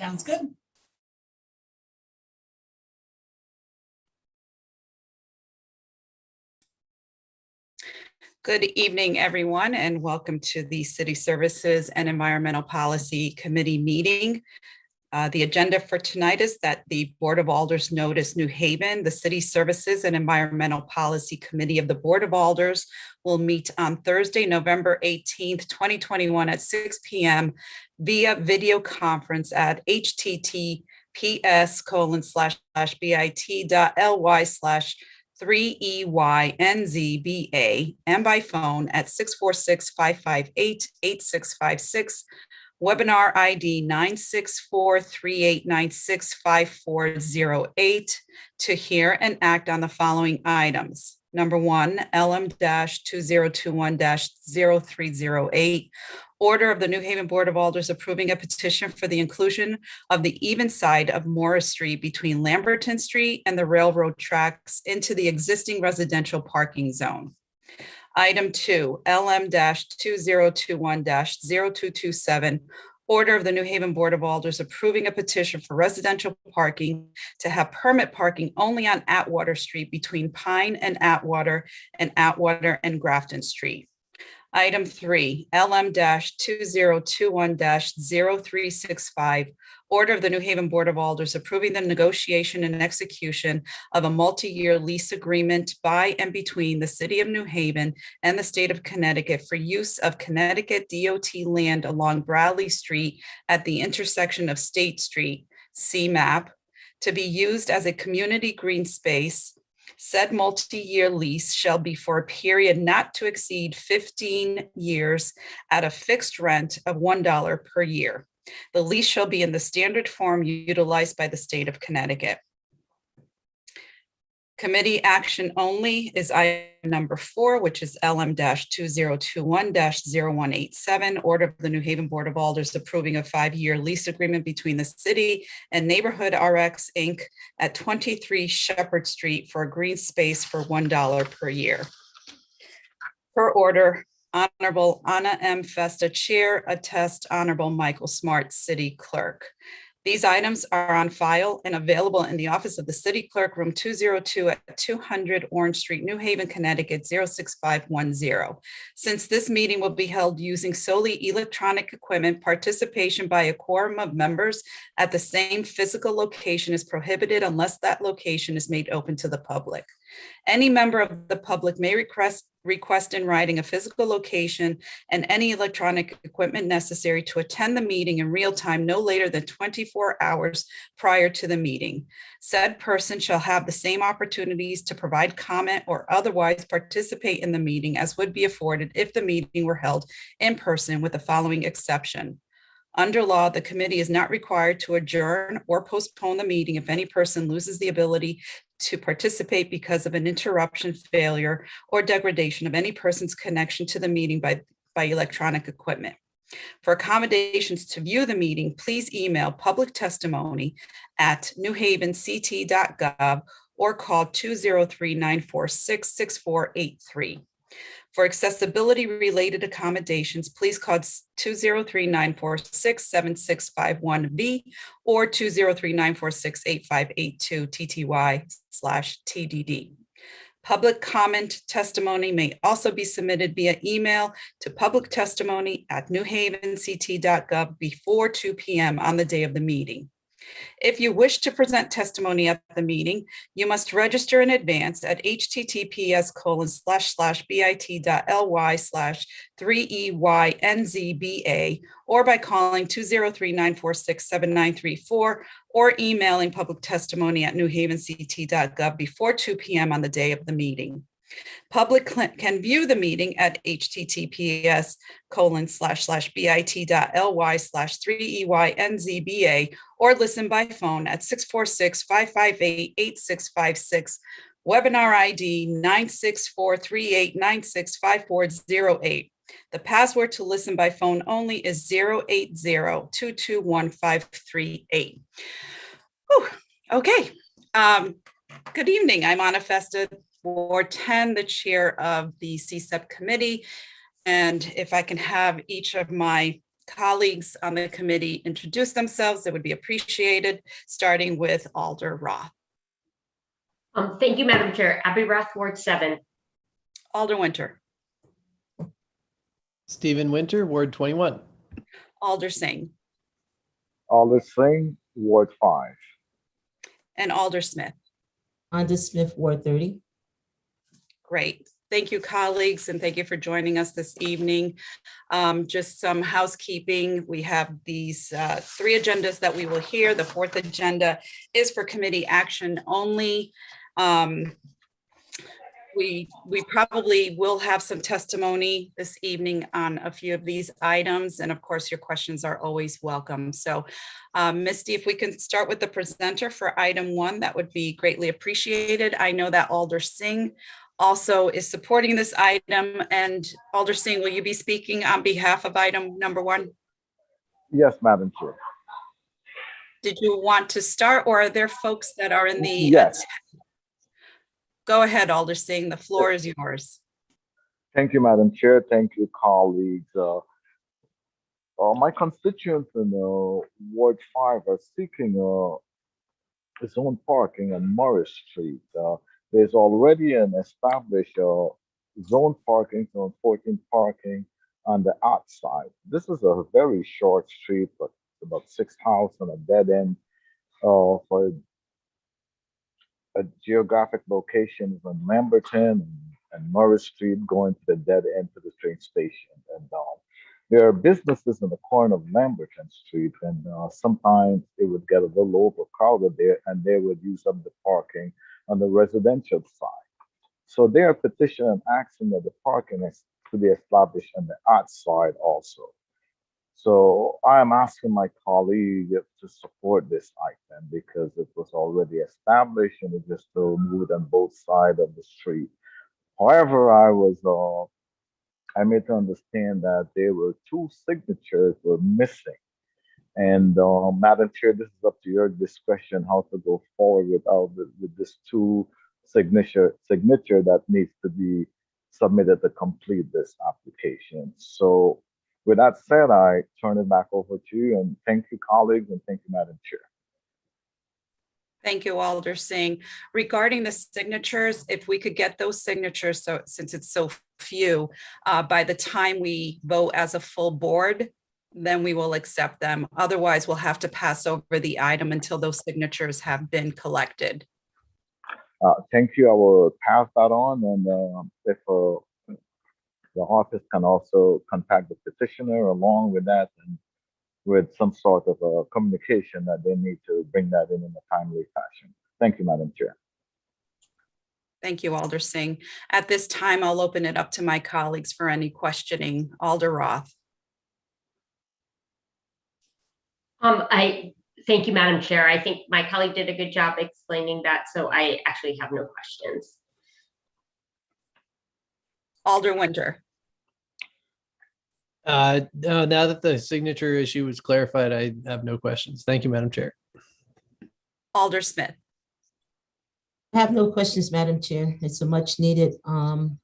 Sounds good. Good evening, everyone, and welcome to the City Services and Environmental Policy Committee meeting. The agenda for tonight is that the Board of Alders notice New Haven, the City Services and Environmental Policy Committee of the Board of Alders will meet on Thursday, November 18th, 2021 at 6 p.m. via video conference at https://bit.ly/3EYNZBA and by phone at 646-558-8656. Webinar ID 96438965408 to hear and act on the following items. Number 1, LM-2021-0308, order of the New Haven Board of Alders approving a petition for the inclusion of the even side of Morris Street between Lamberton Street and the railroad tracks into the existing residential parking zone. Item 2, LM-2021-0227, order of the New Haven Board of Alders approving a petition for residential parking to have permit parking only on Atwater Street between Pine and Atwater and Grafton Street. Item 3, LM-2021-0365, order of the New Haven Board of Alders approving the negotiation and execution of a multi-year lease agreement by and between the City of New Haven and the State of Connecticut for use of Connecticut DOT land along Bradley Street at the intersection of State Street, CMAP, to be used as a community green space. Said multi-year lease shall be for a period not to exceed 15 years at a fixed rent of $1 per year. The lease shall be in the standard form utilized by the State of Connecticut. Committee action only is item number 4, which is LM-2021-0187, order of the New Haven Board of Alders approving a 5-year lease agreement between the city and Neighborhood RX Inc. at 23 Shepherd Street for a green space for $1 per year. Per order, Honorable Anna M. Festa, Chair, attest Honorable Michael Smart, City Clerk. These items are on file and available in the office of the City Clerk, room 202 at 200 Orange Street, New Haven, Connecticut, 06510. Since this meeting will be held using solely electronic equipment, participation by a quorum of members at the same physical location is prohibited unless that location is made open to the public. Any member of the public may request in writing a physical location and any electronic equipment necessary to attend the meeting in real time no later than 24 hours prior to the meeting. Said person shall have the same opportunities to provide comment or otherwise participate in the meeting as would be afforded if the meeting were held in person, with the following exception. Under law, the committee is not required to adjourn or postpone the meeting if any person loses the ability to participate because of an interruption, failure, or degradation of any person's connection to the meeting by electronic equipment. For accommodations to view the meeting, please email public testimony at newhavenct.gov or call 203-946-6483. For accessibility related accommodations, please call 203-946-7651B or 203-946-8582 TTY/TDD. Public comment testimony may also be submitted via email to publictestimony@newhavenct.gov before 2 p.m. on the day of the meeting. If you wish to present testimony at the meeting, you must register in advance at https://bit.ly/3EYNZBA or by calling 203-946-7934 or emailing publictestimony@newhavenct.gov before 2 p.m. on the day of the meeting. Public can view the meeting at https://bit.ly/3EYNZBA or listen by phone at 646-558-8656. Webinar ID 96438965408. The password to listen by phone only is 080-221-538. Okay. Good evening. I'm Anna Festa, Ward 10, the chair of the Csep committee. And if I can have each of my colleagues on the committee introduce themselves, it would be appreciated, starting with Alder Roth. Thank you, Madam Chair. Abby Roth, Ward 7. Alder Winter. Stephen Winter, Ward 21. Alder Singh. Alder Singh, Ward 5. And Alder Smith. Alder Smith, Ward 30. Great. Thank you, colleagues, and thank you for joining us this evening. Just some housekeeping. We have these 3 agendas that we will hear. The 4th agenda is for committee action only. We probably will have some testimony this evening on a few of these items, and of course, your questions are always welcome. So, Misty, if we can start with the presenter for item 1, that would be greatly appreciated. I know that Alder Singh also is supporting this item, and Alder Singh, will you be speaking on behalf of item number 1? Yes, Madam Chair. Did you want to start, or are there folks that are in the? Yes. Go ahead, Alder Singh. The floor is yours. Thank you, Madam Chair. Thank you, colleagues. My constituents in Ward 5 are seeking zone parking on Morris Street. There's already an established zone parking, zone 14 parking on the outside. This is a very short street, but about 6 houses and a dead end for a geographic location is in Lamberton and Morris Street going to the dead end to the train station. And there are businesses in the corner of Lamberton Street, and sometimes it would get a little overcrowded there, and they would use up the parking on the residential side. So they are petitioning and asking that the parking is to be established on the outside also. So I am asking my colleague to support this item because it was already established and it just moved on both sides of the street. However, I made to understand that there were 2 signatures were missing. And Madam Chair, this is up to your discretion how to go forward with this 2 signature that needs to be submitted to complete this application. So with that said, I turn it back over to you, and thank you, colleagues, and thank you, Madam Chair. Thank you, Alder Singh. Regarding the signatures, if we could get those signatures, so since it's so few, by the time we vote as a full board, then we will accept them. Otherwise, we'll have to pass over the item until those signatures have been collected. Thank you. I will pass that on, and if the office can also contact the petitioner along with that and with some sort of a communication that they need to bring that in a timely fashion. Thank you, Madam Chair. Thank you, Alder Singh. At this time, I'll open it up to my colleagues for any questioning. Alder Roth. I thank you, Madam Chair. I think my colleague did a good job explaining that, so I actually have no questions. Alder Winter. No, now that the signature issue was clarified, I have no questions. Thank you, Madam Chair. Alder Smith. I have no questions, Madam Chair. It's a much needed thing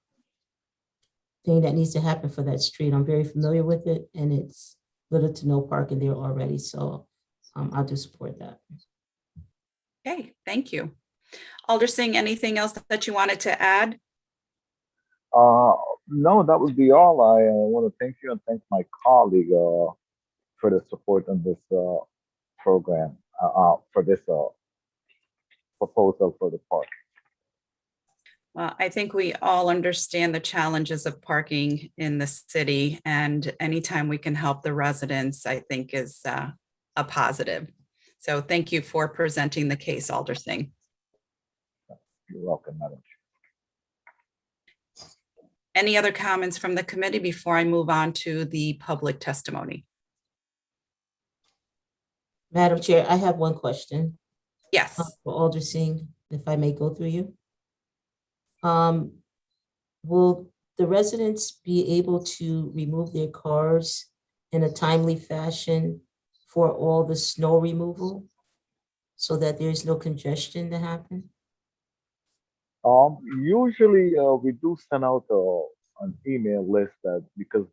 that needs to happen for that street. I'm very familiar with it, and it's little to no parking there already. So I'll just support that. Okay, thank you. Alder Singh, anything else that you wanted to add? No, that would be all. I want to thank you and thank my colleague for the support on this program, for this proposal for the park. Well, I think we all understand the challenges of parking in the city, and anytime we can help the residents, I think is a positive. So thank you for presenting the case, Alder Singh. You're welcome, Madam Chair. Any other comments from the committee before I move on to the public testimony? Madam Chair, I have one question. Yes. For Alder Singh, if I may go through you. Will the residents be able to remove their cars in a timely fashion for all the snow removal so that there's no congestion to happen? Usually we do send out an email list that because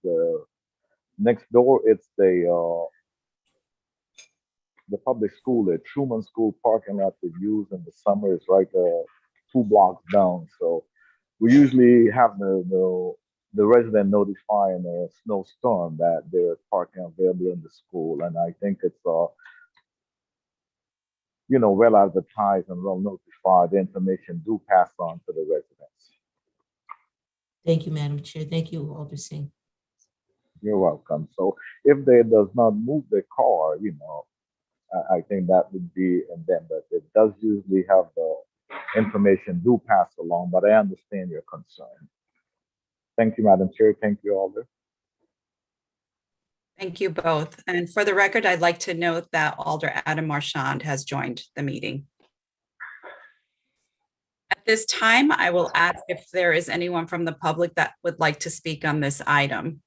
Next door, it's the public school, the Truman School parking lot we use in the summer is right 2 blocks down. So we usually have the resident notifying a snowstorm that there's parking available in the school, and I think it's well advertised and well notified. The information do pass on to the residents. Thank you, Madam Chair. Thank you, Alder Singh. You're welcome. So if they does not move their car, I think that would be in them, but it does usually have the information do pass along, but I understand your concern. Thank you, Madam Chair. Thank you, Alder. Thank you both. And for the record, I'd like to note that Alder Adam Marchand has joined the meeting. At this time, I will ask if there is anyone from the public that would like to speak on this item.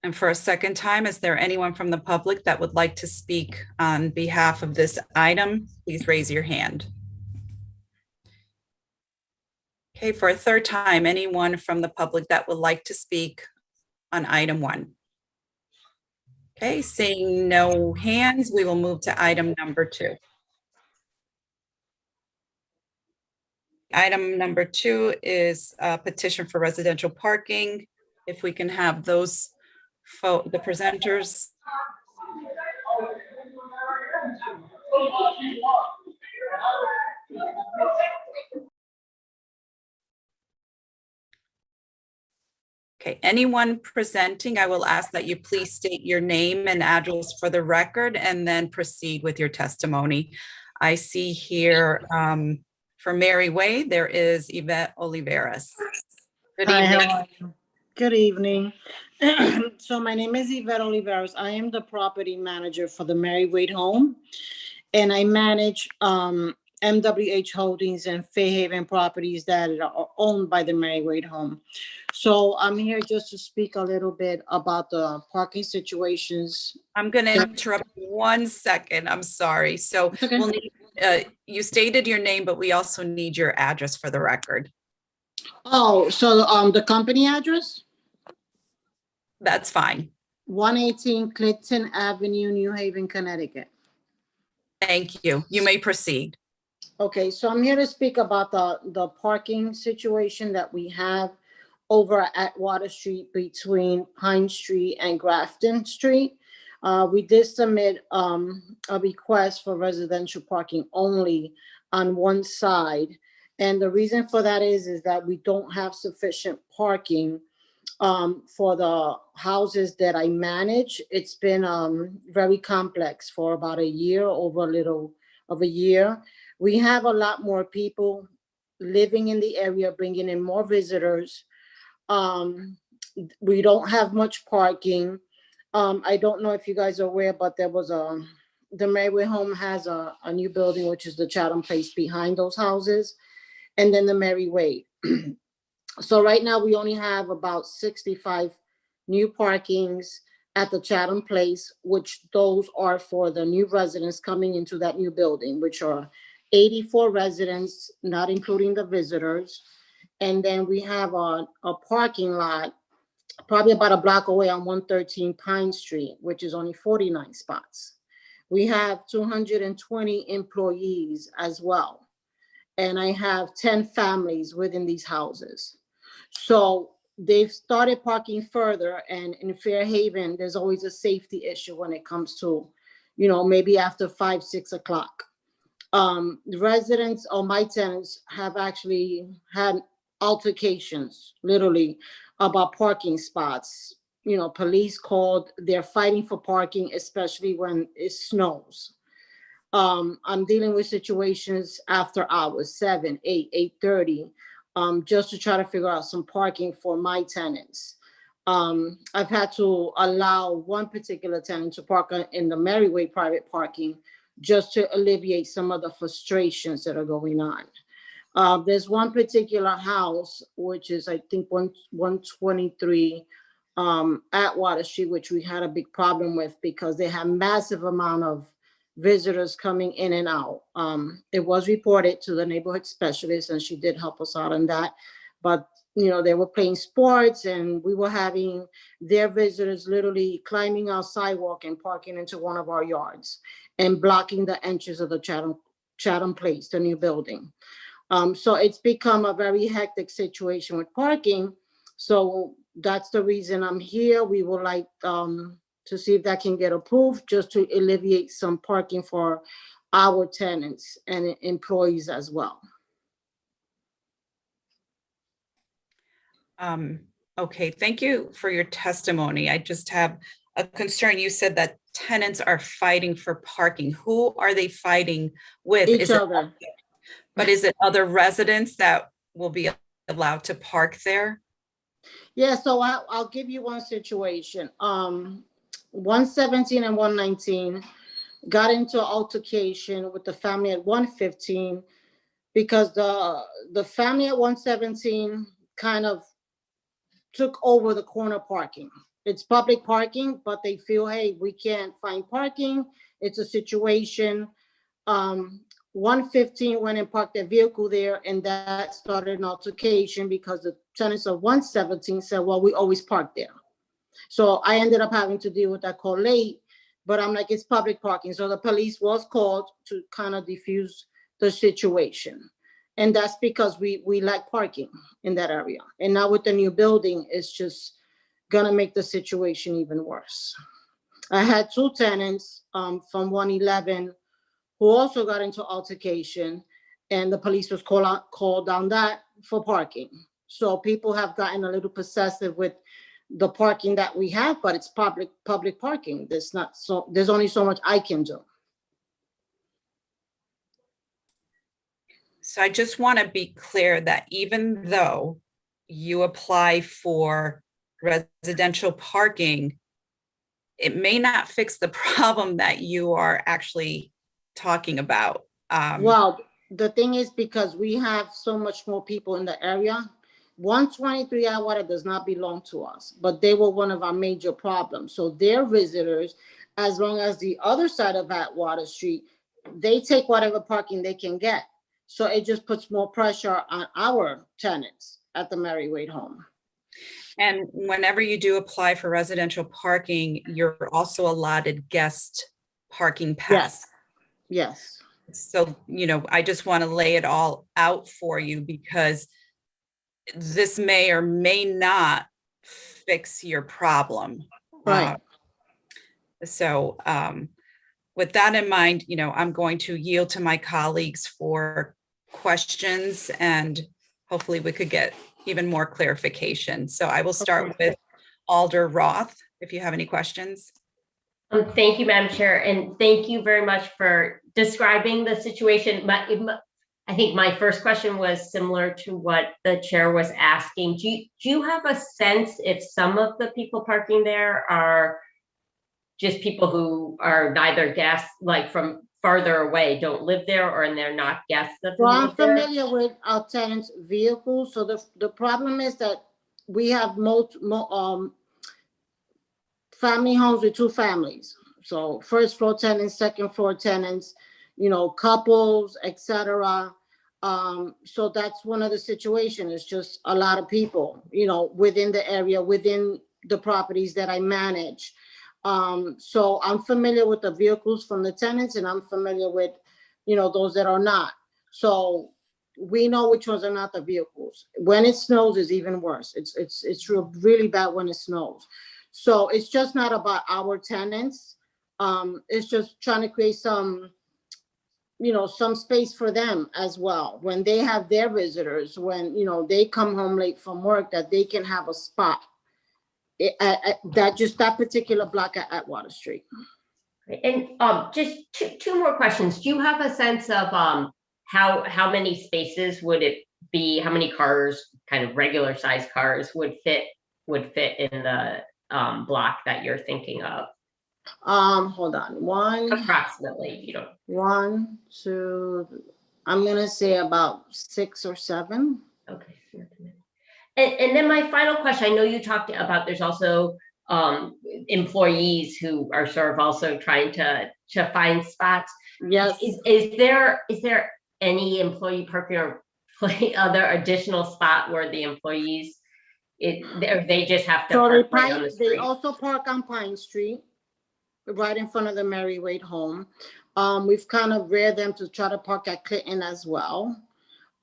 And for a second time, is there anyone from the public that would like to speak on behalf of this item? Please raise your hand. Okay, for a third time, anyone from the public that would like to speak on item 1? Okay, seeing no hands, we will move to item number 2. Item number 2 is a petition for residential parking. If we can have those the presenters. Okay, anyone presenting, I will ask that you please state your name and address for the record and then proceed with your testimony. I see here for Mary Way, there is Yvette Oliveras. Good Hi, evening. how are you? Good evening. So my name is Yvette Oliveras. I am the property manager for the Mary Wade home, and I manage MWH Holdings and Fairhaven properties that are owned by the Mary Wade home. So I'm here just to speak a little bit about the parking situations. I'm going to interrupt 1 second. I'm sorry. So Okay. we'll need, you stated your name, but we also need your address for the record. Oh, so the company address? That's fine. 118 Clinton Avenue, New Haven, Connecticut. Thank you. You may proceed. Okay, so I'm here to speak about the parking situation that we have over at Water Street between Pine Street and Grafton Street. We did submit a request for residential parking only on one side. And the reason for that is that we don't have sufficient parking for the houses that I manage. It's been very complex for about a year, over a little of a year. We have a lot more people living in the area, bringing in more visitors. We don't have much parking. I don't know if you guys are aware, but there was the Marywood home has a new building, which is the Chatham Place behind those houses, and then the Mary Wade. So right now we only have about 65 new parkings at the Chatham Place, which those are for the new residents coming into that new building, which are 84 residents, not including the visitors. And then we have a parking lot, probably about a block away on 113 Pine Street, which is only 49 spots. We have 220 employees as well. And I have 10 families within these houses. So they've started parking further, and in Fairhaven, there's always a safety issue when it comes to, maybe after 5, 6 o'clock. The residents or my tenants have actually had altercations, literally, about parking spots. Police called, they're fighting for parking, especially when it snows. I'm dealing with situations after hours, 7, 8, 8:30, just to try to figure out some parking for my tenants. I've had to allow one particular tenant to park in the Merryway private parking just to alleviate some of the frustrations that are going on. There's one particular house, which is, I think, 123 at Water Street, which we had a big problem with because they have massive amount of visitors coming in and out. It was reported to the neighborhood specialist, and she did help us out on that. But they were playing sports, and we were having their visitors literally climbing our sidewalk and parking into one of our yards and blocking the entrance of the Chatham Place, the new building. So it's become a very hectic situation with parking. So that's the reason I'm here. We would like to see if that can get approved, just to alleviate some parking for our tenants and employees as well. Okay, thank you for your testimony. I just have a concern. You said that tenants are fighting for parking. Who are they fighting with? Each other. But is it other residents that will be allowed to park there? Yeah, so I'll give you one situation. 117 and 119 got into altercation with the family at 115 because the family at 117 kind of took over the corner parking. It's public parking, but they feel, hey, we can't find parking. It's a situation. 115 went and parked their vehicle there, and that started an altercation because the tenants of 117 said, well, we always park there. So I ended up having to deal with that call late, but I'm like, it's public parking. So the police was called to kind of defuse the situation. And that's because we lack parking in that area. And now with the new building, it's just gonna make the situation even worse. I had two tenants from 111 who also got into altercation, and the police was called on that for parking. So people have gotten a little possessive with the parking that we have, but it's public parking. There's only so much I can do. So I just want to be clear that even though you apply for residential parking, it may not fix the problem that you are actually talking about. Well, the thing is, because we have so much more people in the area, 123 Atwater does not belong to us, but they were one of our major problems. So their visitors, as long as the other side of Atwater Street, they take whatever parking they can get. So it just puts more pressure on our tenants at the Mary Wade home. And whenever you do apply for residential parking, you're also allotted guest parking pass. Yes. So, I just want to lay it all out for you, because this may or may not fix your problem. Right. So with that in mind, I'm going to yield to my colleagues for questions, and hopefully we could get even more clarification. So I will start with Alder Roth, if you have any questions. Thank you, Madam Chair, and thank you very much for describing the situation. I think my first question was similar to what the chair was asking. Do you have a sense if some of the people parking there are just people who are neither guests, like from farther away, don't live there, or and they're not guests of Well, I'm familiar with our tenants' vehicles. So the problem is that we have family homes with two families. So first floor tenants, second floor tenants, couples, etc. So that's one of the situations. It's just a lot of people, within the area, within the properties that I manage. So I'm familiar with the vehicles from the tenants, and I'm familiar with, those that are not. So we know which ones are not the vehicles. When it snows, it's even worse. It's really bad when it snows. So it's just not about our tenants. It's just trying to create some space for them as well. When they have their visitors, when, they come home late from work, that they can have a spot that particular block at Atwater Street. And just two more questions. Do you have a sense of how many spaces would it be? How many cars, kind of regular size cars, would fit in the block that you're thinking of? Hold on. Approximately, 1, 2. I'm gonna say about 6 or 7. Okay. And then my final question, I know you talked about there's also employees who are sort of also trying to find spots. Yes. Is there any employee parking or other additional spot where the employees, or they just have to So park right on the they street? also park on Pine Street, right in front of the Mary Wade home. We've kind of reared them to try to park at Clinton as well.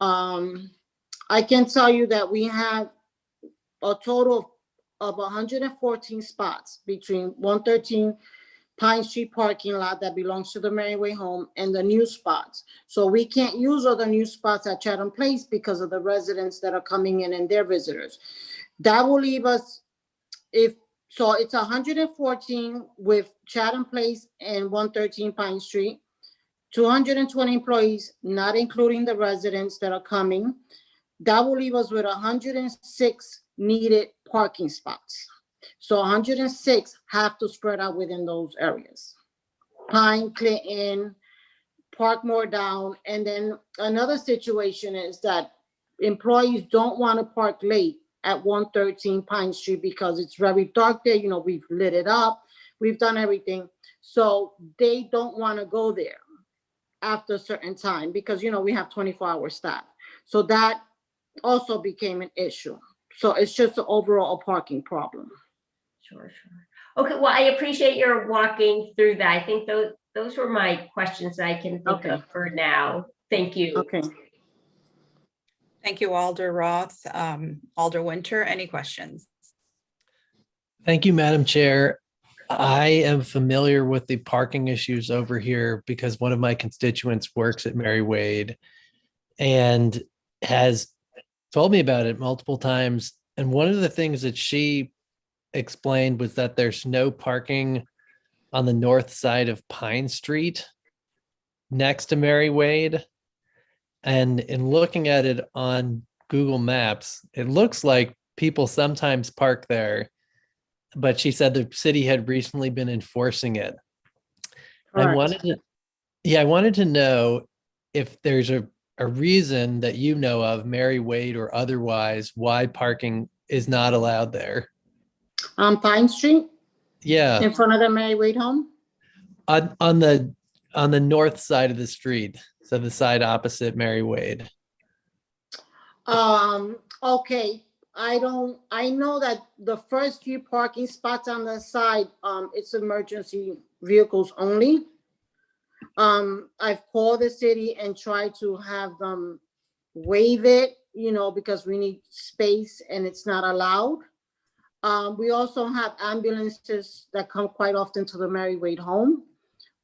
I can tell you that we have a total of 114 spots between 113 Pine Street parking lot that belongs to the Mary Wade home and the new spots. So we can't use all the new spots at Chatham Place because of the residents that are coming in and their visitors. That will leave us, so it's 114 with Chatham Place and 113 Pine Street, 220 employees, not including the residents that are coming. That will leave us with 106 needed parking spots. So 106 have to spread out within those areas. Pine, Clinton, Parkmore down. And then another situation is that employees don't want to park late at 113 Pine Street because it's very dark there. You know, we've lit it up, we've done everything. So they don't want to go there after a certain time because, you know, we have 24-hour staff. So that also became an issue. So it's just an overall parking problem. Sure. Okay, well, I appreciate your walking through that. I think those were my questions that I can think of for now. Thank you. Okay. Thank you, Alder Roth. Alder Winter, any questions? Thank you, Madam Chair. I am familiar with the parking issues over here because one of my constituents works at Mary Wade and has told me about it multiple times. And one of the things that she explained was that there's no parking on the north side of Pine Street next to Mary Wade. And in looking at it on Google Maps, it looks like people sometimes park there, but she said the city had recently been enforcing it. I wanted to know if there's a reason that you know of, Mary Wade or otherwise, why parking is not allowed there. On Pine Street? Yeah. In front of the Mary Wade home? On the north side of the street. So the side opposite Mary Wade. Okay. I know that the first few parking spots on the side, it's emergency vehicles only. I've called the city and tried to have them waive it, you know, because we need space and it's not allowed. We also have ambulances that come quite often to the Mary Wade home.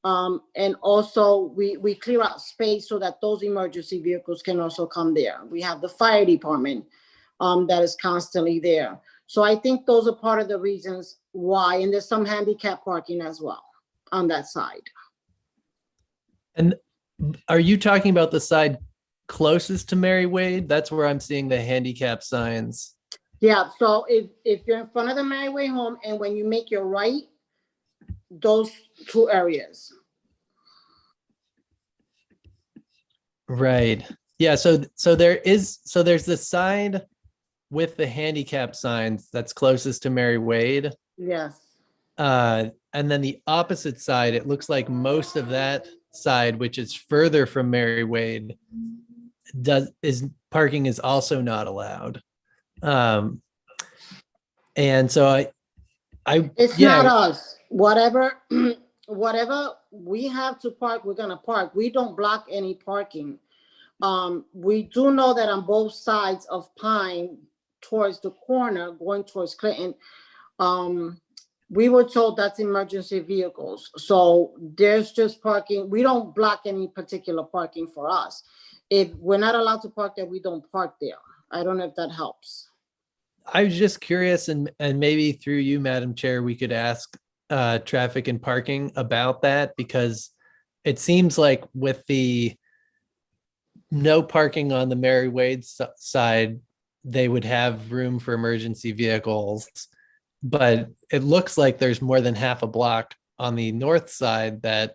And also we clear out space so that those emergency vehicles can also come there. We have the fire department that is constantly there. So I think those are part of the reasons why, and there's some handicap parking as well on that side. And are you talking about the side closest to Mary Wade? That's where I'm seeing the handicap signs. Yeah, so if you're in front of the Mary Wade home and when you make your right, those two areas. Right. Yeah. So there's the side with the handicap signs that's closest to Mary Wade. Yes. And then the opposite side, it looks like most of that side, which is further from Mary Wade, parking is also not allowed. And so it's not us. Whatever we have to park, we're gonna park. We don't block any parking. We do know that on both sides of Pine, towards the corner, going towards Clinton, we were told that's emergency vehicles. So there's just parking. We don't block any particular parking for us. If we're not allowed to park there, we don't park there. I don't know if that helps. I was just curious, and maybe through you, Madam Chair, we could ask traffic and parking about that, because it seems like with the no parking on the Mary Wade side, they would have room for emergency vehicles, but it looks like there's more than half a block on the north side that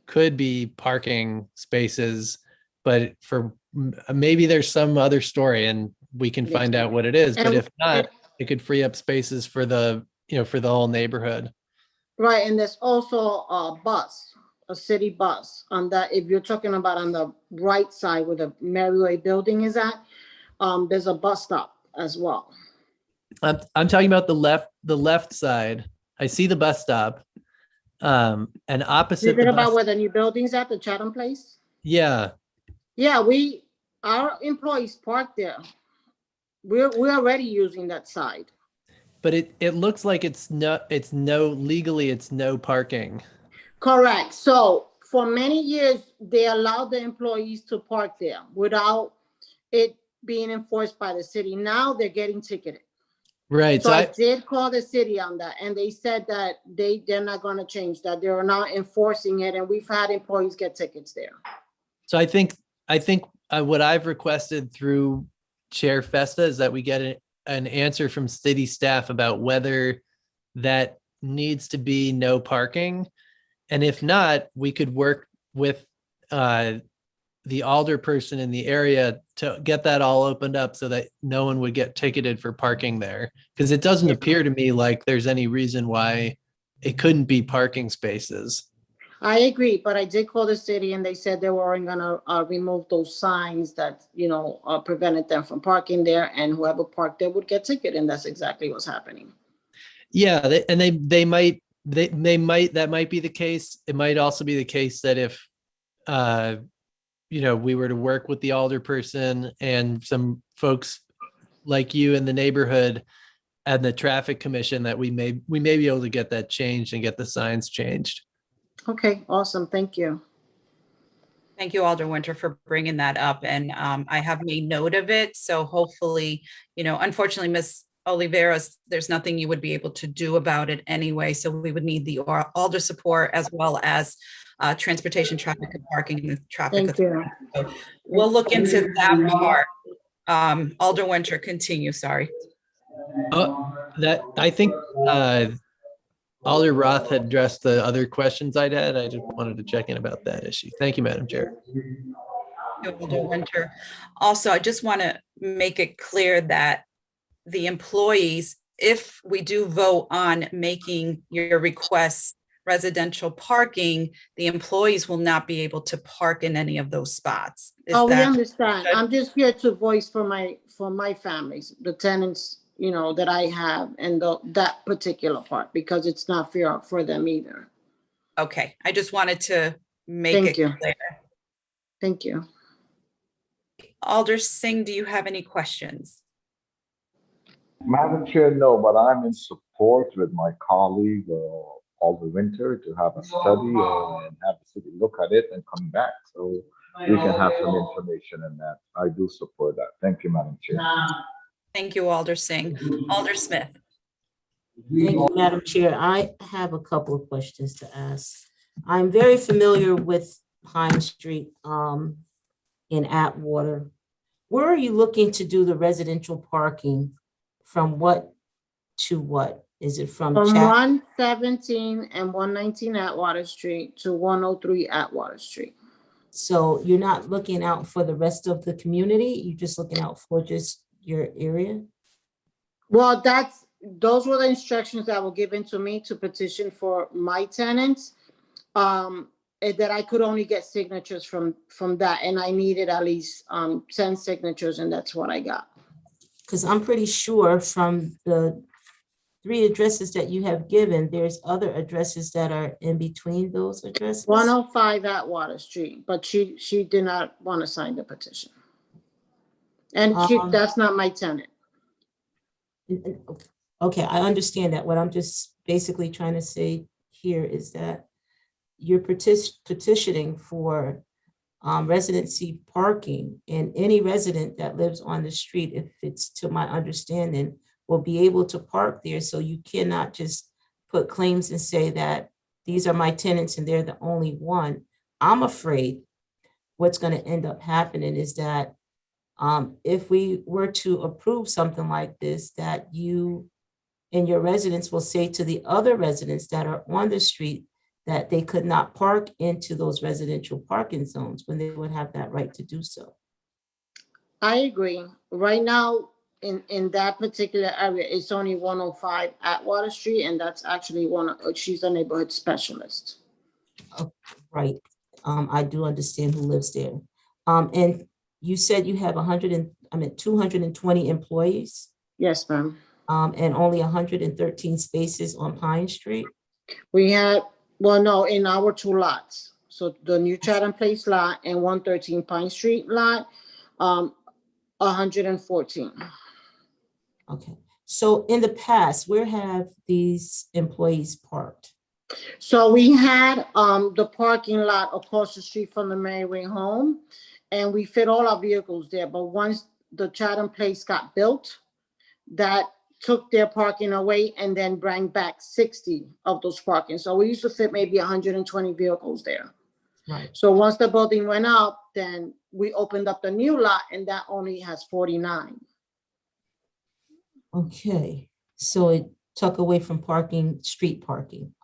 could be parking spaces, but for maybe there's some other story and we can find out what it is. But if not, it could free up spaces for the whole neighborhood. Right, and there's also a a city bus on that. If you're talking about on the right side where the Merriway building is at, there's a bus stop as well. I'm talking about the left side. I see the bus stop. And Is opposite it the about bus. where the new building's at, the Chatham Place? Yeah, Yeah, our employees park there. We're already using that side. but it looks like it's legally it's no parking. Correct. So for many years, they allowed the employees to park there without it being enforced by the city. Now they're getting ticketed. Right. So So I did call the city on that, and they said that they're not going to change that. They're not enforcing it, and we've had employees get tickets there. So I think what I've requested through Chair Festa is that we get an answer from city staff about whether that needs to be no parking. And if not, we could work with the alder person in the area to get that all opened up so that no one would get ticketed for parking there. Because it doesn't appear to me like there's any reason why it couldn't be parking spaces. I agree, but I did call the city and they said they weren't gonna remove those signs that, prevented them from parking there, and whoever parked there would get ticketed, and that's exactly what's happening. Yeah, they might that might be the case. It might also be the case that if we were to work with the alderperson and some folks like you in the neighborhood and the traffic commission, that we may be able to get that changed and get the signs changed. Okay, awesome. Thank you. Thank you, Alder Winter, for bringing that up. And I have made note of it. So hopefully, unfortunately, Ms. Oliveros, there's nothing you would be able to do about it anyway. So we would need the Alder support as well as transportation, traffic, and parking and traffic. Thank you. So we'll look into that part. Alder Winter, continue, sorry. That I think Alder Roth had addressed the other questions I'd had. I just wanted to check in about that issue. Thank you, Madam Chair. Alder Winter. Also, I just want to make it clear that the employees, if we do vote on making your requests residential parking, the employees will not be able to park in any of those spots. We understand. I'm just here to voice for my families, the tenants, that I have, and that particular part, because it's not fair for them either. Okay, I just wanted to make it clear. Thank you. Alder Singh, do you have any questions? Madam Chair, no, but I'm in support with my colleague, Alder Winter, to have a study and have the city look at it and come back so we can have some information in that. I do support that. Thank you, Madam Chair. Thank you, Alder Singh. Alder Smith. Thank you, Madam Chair. I have a couple of questions to ask. I'm very familiar with Pine Street in Atwater. Where are you looking to do the residential parking? From what to what? Is it from 117 and 119 Atwater Street to 103 Atwater Street? So you're not looking out for the rest of the community? You're just looking out for just your area? Well, those were the instructions that were given to me to petition for my tenants, that I could only get signatures from that, and I needed at least 10 signatures, and that's what I got. Because I'm pretty sure from the 3 addresses that you have given, there's other addresses that are in between those addresses. 105 Atwater Street, but she did not want to sign the petition. And that's not my tenant. Okay, I understand that. What I'm just basically trying to say here is that you're petitioning for residency parking, and any resident that lives on the street, if it's to my understanding, will be able to park there. So you cannot just put claims and say that these are my tenants and they're the only one. I'm afraid what's going to end up happening is that if we were to approve something like this, that you and your residents will say to the other residents that are on the street that they could not park into those residential parking zones when they would have that right to do so. I agree. Right now, in that particular area, it's only 105 Atwater Street, and that's actually she's a neighborhood specialist. Right. I do understand who lives there. And you said you have 220 employees, Yes, ma'am. and only 113 spaces on Pine Street? We had, well, no, in our 2 lots. So the new Chatham Place lot and 113 Pine Street lot, 114. Okay. So in the past, where have these employees parked? So we had the parking lot across the street from the Mary Wing home, and we fit all our vehicles there. But once the Chatham Place got built, that took their parking away and then bring back 60 of those parking. So we used to fit maybe 120 vehicles there. Right. So once the building went up, then we opened up the new lot, and that only has 49. Okay. So it took away from street parking,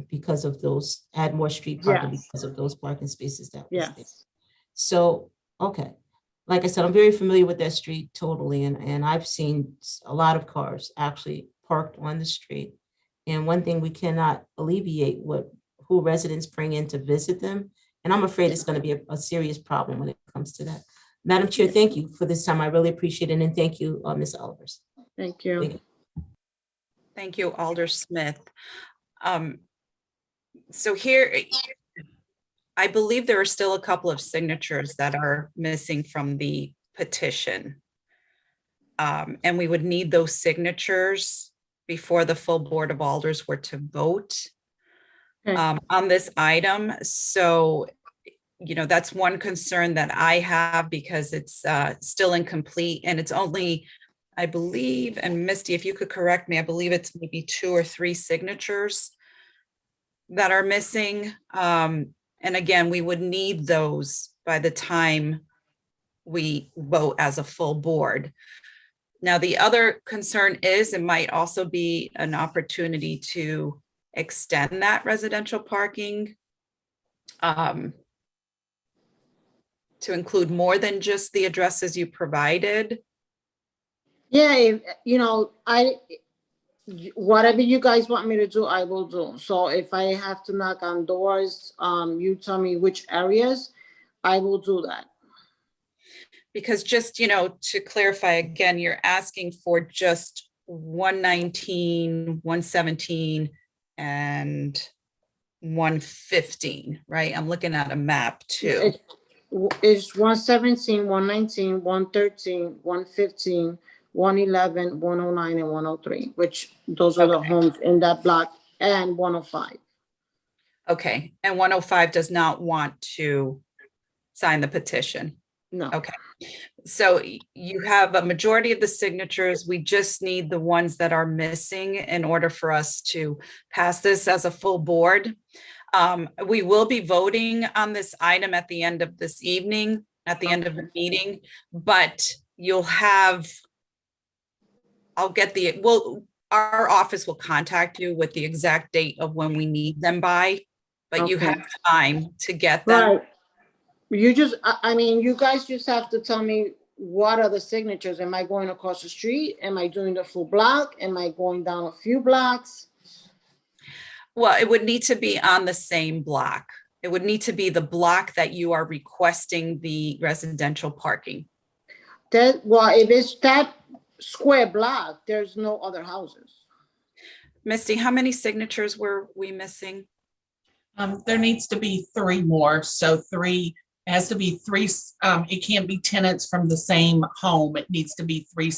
because of those, add more street parking Yes. because of those parking spaces that was there. Yes. So, okay. Like I said, I'm very familiar with that street totally, and I've seen a lot of cars actually parked on the street. And one thing we cannot alleviate who residents bring in to visit them. And I'm afraid it's going to be a serious problem when it comes to that. Madam Chair, thank you for this time. I really appreciate it. And thank you, Ms. Olivers. Thank you. Thank you. Thank you, Alder Smith. So here, I believe there are still a couple of signatures that are missing from the petition. And we would need those signatures before the full Board of Alders were to vote Okay. on this item. So, that's one concern that I have because it's still incomplete, and it's only, I believe, and Misty, if you could correct me, I believe it's maybe 2 or 3 signatures that are missing. And again, we would need those by the time we vote as a full board. Now, the other concern is it might also be an opportunity to extend that residential parking to include more than just the addresses you provided. Yeah, whatever you guys want me to do, I will do. So if I have to knock on doors, you tell me which areas, I will do that. Because just, to clarify again, you're asking for just 119, 117, and 115, right? I'm looking at a map too. It's 117, 119, 113, 115, 111, 109, and 103, which those are the Okay. homes in that block, and 105. Okay, and 105 does not want to sign the petition. No. Okay, so you have a majority of the signatures. We just need the ones that are missing in order for us to pass this as a full board. We will be voting on this item at the end of this evening, at the end of the meeting, but you'll have, our office will contact you with the exact date of when we need them by, but you Okay. have time to get them. Right. You guys just have to tell me what are the signatures. Am I going across the street? Am I doing the full block? Am I going down a few blocks? Well, it would need to be on the same block. It would need to be the block that you are requesting the residential parking. If it's that square block, there's no other houses. Misty, how many signatures were we missing? There needs to be 3 more. So 3, it has to be 3. It can't be tenants from the same home. It needs to be 3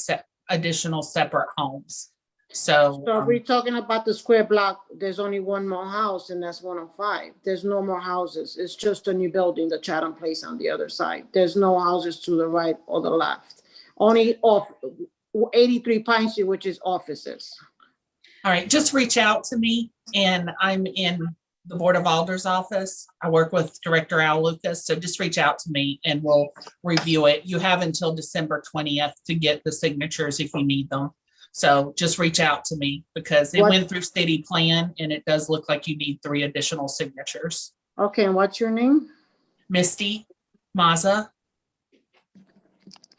additional separate homes. So if we're talking about the square block, there's only one more house, and that's 105. There's no more houses. It's just a new building, the Chatham Place on the other side. There's no houses to the right or the left. Only off 83 Pine Street, which is offices. all right, just reach out to me, and I'm in the Board of Alders office. I work with Director Al Lucas, so just reach out to me and we'll review it. You have until December 20th to get the signatures if you need them. So just reach out to me because it went through city plan and it does look like you need 3 additional signatures. Okay, and what's your name? Misty Maza.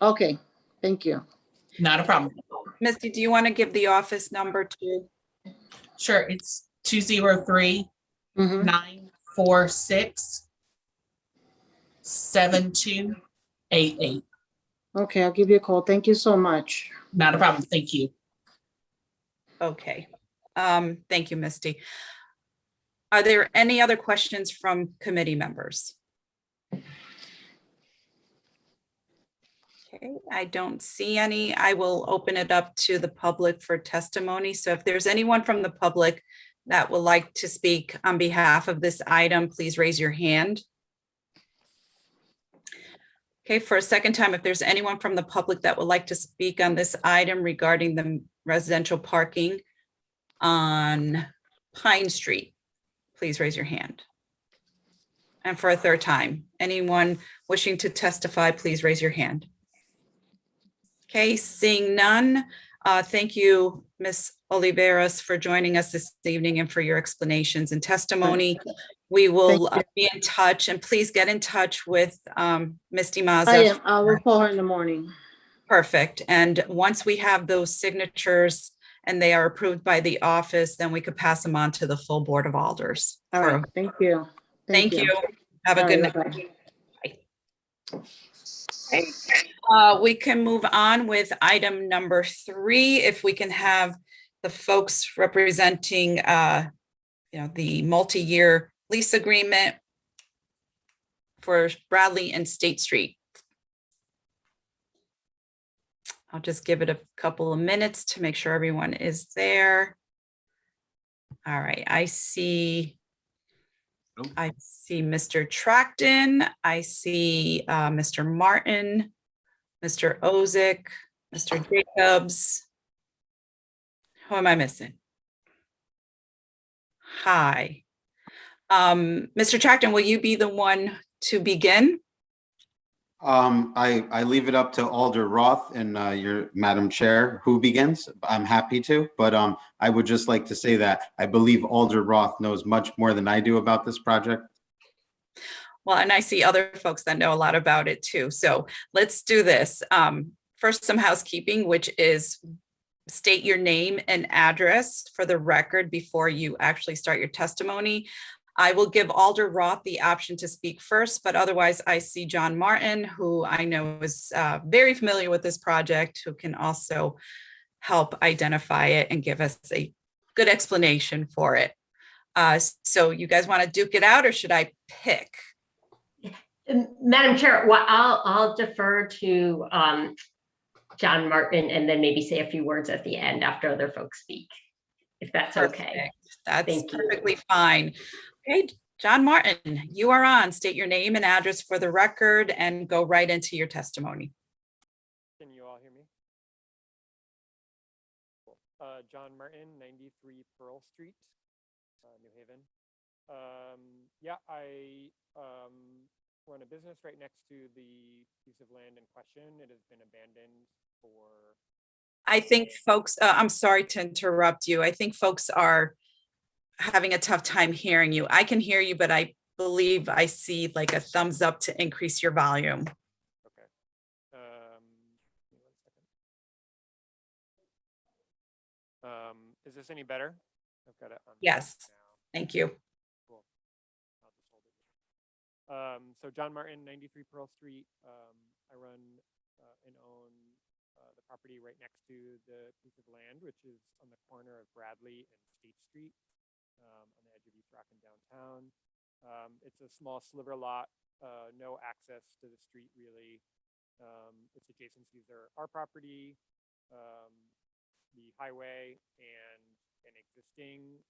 Okay, thank you. Not a problem. Misty, do you want to give the office number too? Sure, it's 203-941-22. 846-7288. Okay, I'll give you a call. Thank you so much. Not a problem. Thank you. Okay. Thank you, Misty. Are there any other questions from committee members? Okay, I don't see any. I will open it up to the public for testimony. So if there's anyone from the public that would like to speak on behalf of this item, please raise your hand. Okay, for a second time, if there's anyone from the public that would like to speak on this item regarding the residential parking on Pine Street, please raise your hand. And for a third time, anyone wishing to testify, please raise your hand. Okay, seeing none, thank you, Ms. Oliveras, for joining us this evening and for your explanations and testimony. We will be in touch, and please get in touch with Misty Mazza. I will call her in the morning. Perfect. And once we have those signatures and they are approved by the office, then we could pass them on to the full Board of Alders. All right, thank you. Thank you. Have a All good right, night. bye-bye. Okay. We can move on with item number 3. If we can have the folks representing, the multi-year lease agreement for Bradley and State Street. I'll just give it a couple of minutes to make sure everyone is there. All right, I see Mr. Tracton. I see Mr. Martin, Mr. Ozick, Mr. Jacobs. Who am I missing? Hi. Mr. Tracton, will you be the one to begin? I leave it up to Alder Roth and your Madam Chair, who begins. I'm happy to, but I would just like to say that I believe Alder Roth knows much more than I do about this project. Well, and I see other folks that know a lot about it too. So let's do this. First, some housekeeping, which is state your name and address for the record before you actually start your testimony. I will give Alder Roth the option to speak first, but otherwise I see John Martin, who I know is very familiar with this project, who can also help identify it and give us a good explanation for it. So you guys want to duke it out, or should I pick? Madam Chair, well, I'll defer to John Martin and then maybe say a few words at the end after other folks speak, if that's okay. Perfect. That's Thank you. perfectly fine. Okay, John Martin, you are on. State your name and address for the record and go right into your testimony. Can you all hear me? Cool. John Martin, 93 Pearl Street, New Haven. Yeah, I run a business right next to the piece of land in question. It has been abandoned for... I think folks, I'm sorry to interrupt you. I think folks are having a tough time hearing you. I can hear you, but I believe I see like a thumbs up to increase your volume. Okay. Give me 1 second. Is this any better? I've got it on. Yes, now. thank you. Cool. I'll just hold it. So John Martin, 93 Pearl Street. I run and own the property right next to the piece of land, which is on the corner of Bradley and State Street, on the edge of East Rock and downtown. It's a small sliver lot, no access to the street really. Its adjacencies are our property, the highway, and an existing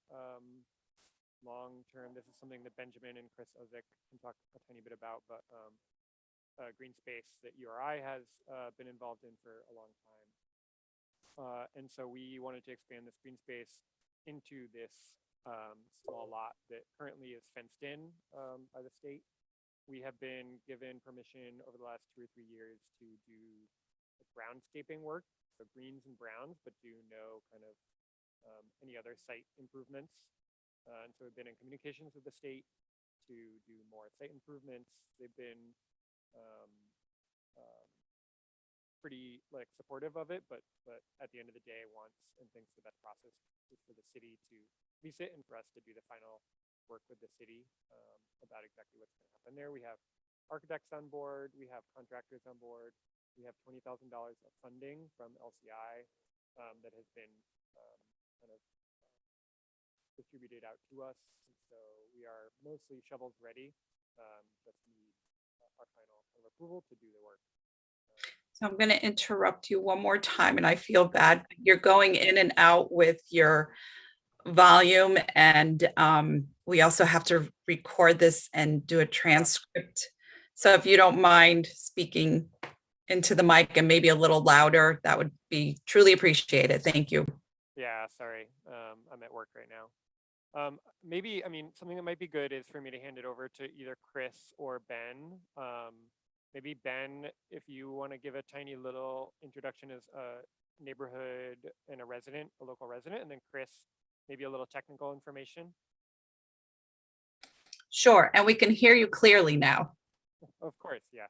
long-term, this is something that Benjamin and Chris Ozick can talk a tiny bit about, but green space that URI has been involved in for a long time. And so we wanted to expand this green space into this small lot that currently is fenced in by the state. We have been given permission over the last 2 or 3 years to do groundscaping work, so greens and browns, but do no kind of any other site improvements. And so we've been in communications with the state to do more site improvements. They've been pretty supportive of it, but at the end of the day wants and thinks the best process is for the city to lease it and for us to do the final work with the city about exactly what's going to happen there. We have architects on board, we have contractors on board, we have $20,000 of funding from LCI that has been kind of distributed out to us. So we are mostly shovels ready, just need our final approval to do the work. So I'm going to interrupt you one more time, and I feel bad. You're going in and out with your volume, and we also have to record this and do a transcript. So if you don't mind speaking into the mic and maybe a little louder, that would be truly appreciated. Thank you. Yeah, sorry. I'm at work right now. Maybe, I mean, something that might be good is for me to hand it over to either Chris or Ben. Maybe Ben, if you want to give a tiny little introduction as a neighborhood and a local resident, and then Chris, maybe a little technical information. Sure, and we can hear you clearly now. Of course, yeah.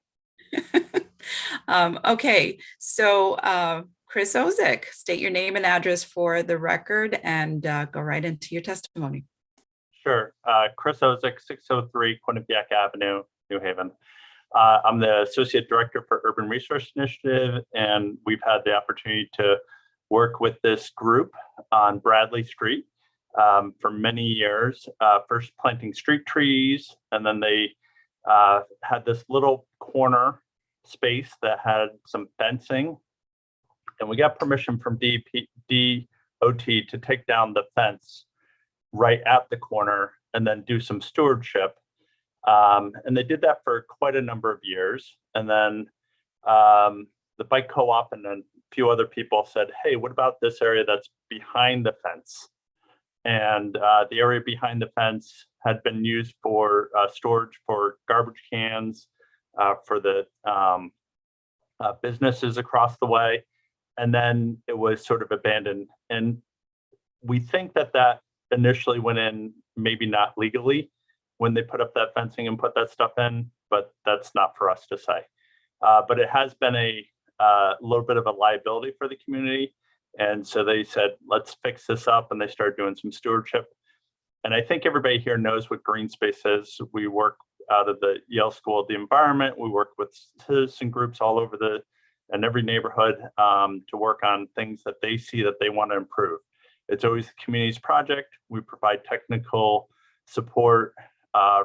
Okay, so Chris Ozick, state your name and address for the record and go right into your testimony. Sure. Chris Ozick, 603 Quinnipiac Avenue, New Haven. I'm the Associate Director for Urban Resource Initiative, and we've had the opportunity to work with this group on Bradley Street for many years, first planting street trees, and then they had this little corner space that had some fencing, and we got permission from DOT to take down the fence right at the corner and then do some stewardship. And they did that for quite a number of years. And then the bike co-op and then a few other people said, hey, what about this area that's behind the fence? And the area behind the fence had been used for storage for garbage cans for the businesses across the way. And then it was sort of abandoned. And we think that that initially went in, maybe not legally, when they put up that fencing and put that stuff in, but that's not for us to say. But it has been a little bit of a liability for the community. And so they said, let's fix this up. And they started doing some stewardship. And I think everybody here knows what green space is. We work out of the Yale School of the Environment. We work with citizen groups all over in every neighborhood to work on things that they see that they want to improve. It's always the community's project. We provide technical support,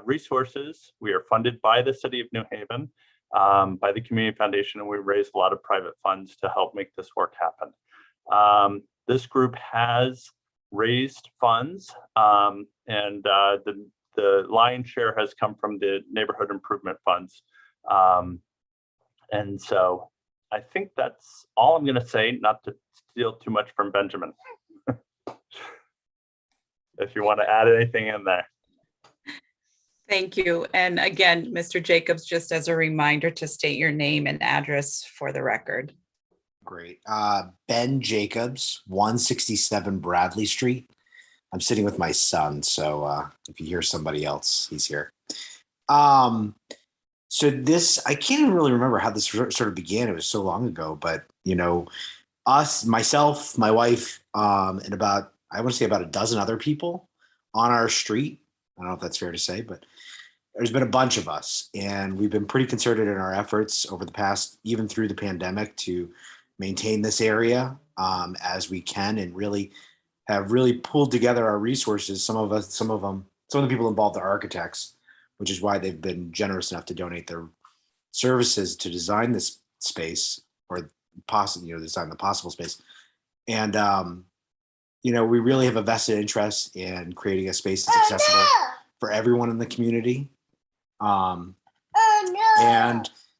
resources. We are funded by the city of New Haven, by the Community Foundation, and we raise a lot of private funds to help make this work happen. This group has raised funds, and the lion's share has come from the neighborhood improvement funds. And so I think that's all I'm going to say, not to steal too much from Benjamin. If you want to add anything in there. Thank you. And again, Mr. Jacobs, just as a reminder to state your name and address for the record. Great. Ben Jacobs, 167 Bradley Street. I'm sitting with my son, so if you hear somebody else, he's here. So this, I can't even really remember how this sort of began. It was so long ago, but myself, my wife, and I want to say about a dozen other people on our street. I don't know if that's fair to say, but there's been a bunch of us, and we've been pretty concerted in our efforts over the past, even through the pandemic, to maintain this area as we can, and really have pulled together our resources. Some of the people involved are architects, which is why they've been generous enough to donate their services to design this space, or possibly, design the possible space. And we really have a vested interest in creating a space that's accessible for everyone in the community, and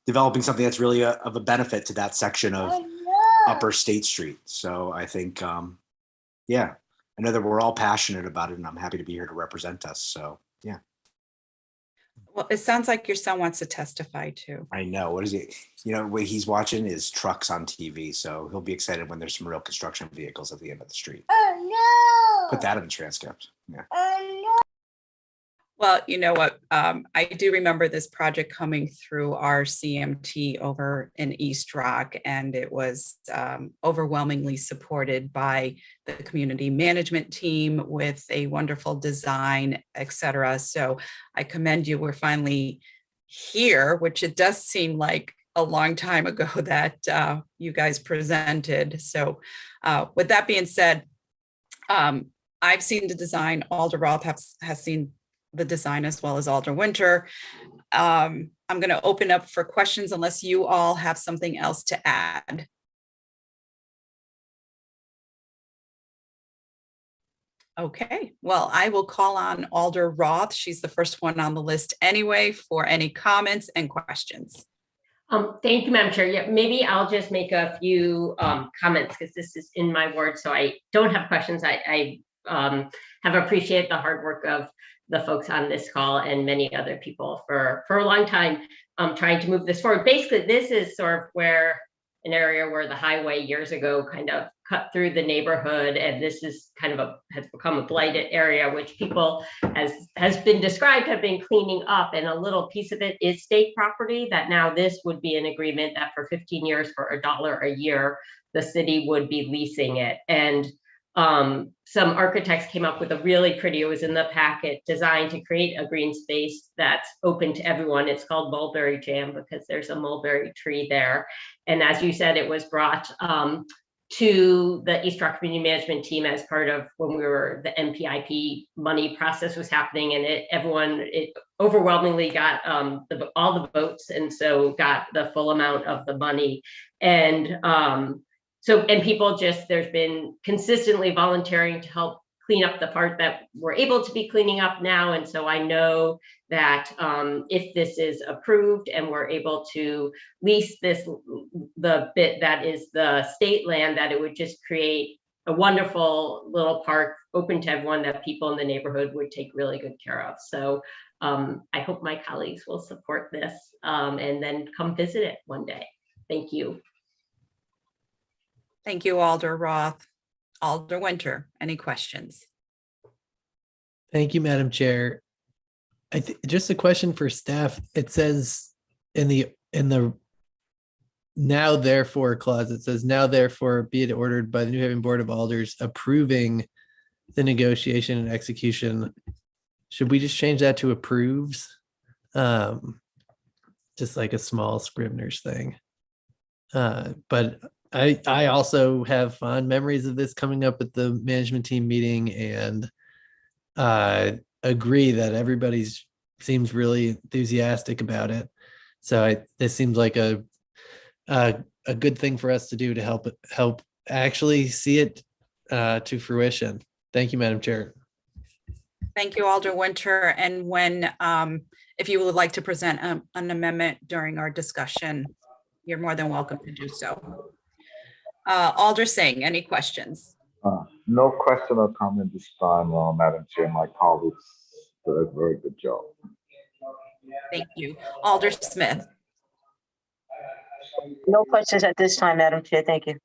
developing something that's really of a benefit to that section of Upper State Street. So I think, I know that we're all passionate about it, and I'm happy to be here to represent us. So, yeah. Well, it sounds like your son wants to testify too. I know. What is he? What he's watching is trucks on TV, so he'll be excited when there's some real construction vehicles at the end of the street. Oh no! Put that in the transcript. Yeah. Oh no! Well, you know what? I do remember this project coming through our CMT over in East Rock, and it was overwhelmingly supported by the community management team with a wonderful design, et cetera. So I commend you. We're finally here, which it does seem like a long time ago that you guys presented. So with that being said, I've seen the design. Alder Roth has seen the design as well as Alder Winter. I'm going to open up for questions unless you all have something else to add. Okay, well, I will call on Alder Roth. She's the first one on the list anyway for any comments and questions. Thank you, Madam Chair. Yeah, maybe I'll just make a few comments because this is in my ward, so I don't have questions. I have appreciated the hard work of the folks on this call and many other people for a long time trying to move this forward. Basically, this is sort of where an area where the highway years ago kind of cut through the neighborhood, and this is kind of has become a blighted area, which people, as has been described, have been cleaning up, and a little piece of it is state property that now this would be an agreement that for 15 years for $1 a year, the city would be leasing it. And some architects came up with a really pretty, it was in the packet, design to create a green space that's open to everyone. It's called Mulberry Jam because there's a mulberry tree there. And as you said, it was brought to the East Rock Community Management team as part of when the NPIP money process was happening, and it overwhelmingly got all the votes, and so got the full amount of the money. And people there's been consistently volunteering to help clean up the part that we're able to be cleaning up now. And so I know that if this is approved and we're able to lease the bit that is the state land, that it would just create a wonderful little park open to everyone that people in the neighborhood would take really good care of. So I hope my colleagues will support this and then come visit it one day. Thank you. Thank you, Alder Roth. Alder Winter, any questions? Thank you, Madam Chair. Just a question for staff. It says in the now therefore clause, it says now therefore be it ordered by the New Haven Board of Alders approving the negotiation and execution. Should we just change that to approves? Just like a small Scrivener's thing. But I also have fond memories of this coming up at the management team meeting, and agree that everybody seems really enthusiastic about it. So this seems like a good thing for us to do to help actually see it to fruition. Thank you, Madam Chair. Thank you, Alder Winter. And when, if you would like to present an amendment during our discussion, you're more than welcome to do so. Alder Singh, any questions? No question or comment this time, Madam Chair. My colleagues did a very good job. Thank you. Alder Smith. No questions at this time, Madam Chair. Thank you.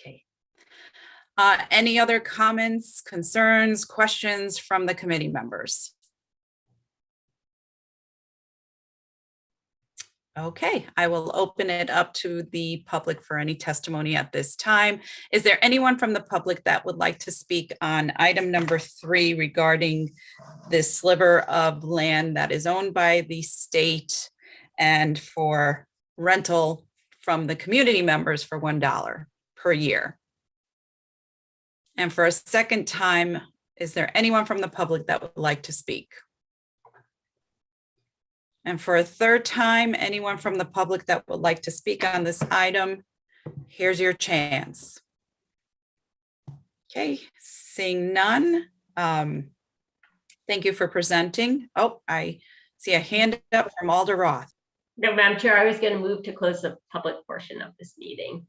Okay. Any other comments, concerns, questions from the committee members? Okay, I will open it up to the public for any testimony at this time. Is there anyone from the public that would like to speak on item number 3 regarding this sliver of land that is owned by the state and for rental from the community members for $1 per year? And for a second time, is there anyone from the public that would like to speak? And for a third time, anyone from the public that would like to speak on this item, here's your chance. Okay, seeing none. Thank you for presenting. Oh, I see a hand up from Alder Roth. No, Madam Chair, I was going to move to close the public portion of this meeting.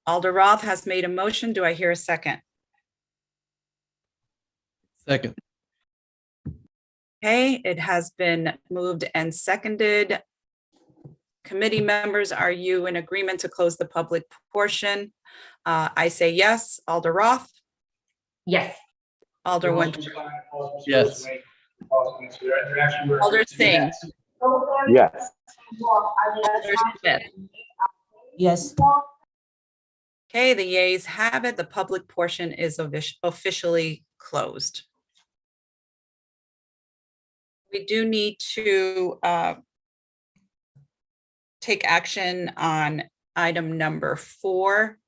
Alder Roth has made a motion. Do I hear a second? Second. Okay, it has been moved and seconded. Committee members, are you in agreement to close the public portion? I say yes. Alder Roth? Yes. Alder Winter, Yes. Alder Singh, Yes. Alder Smith. Yes. Okay, the yeas have it. The public portion is officially closed. We do need to take action on item number 4.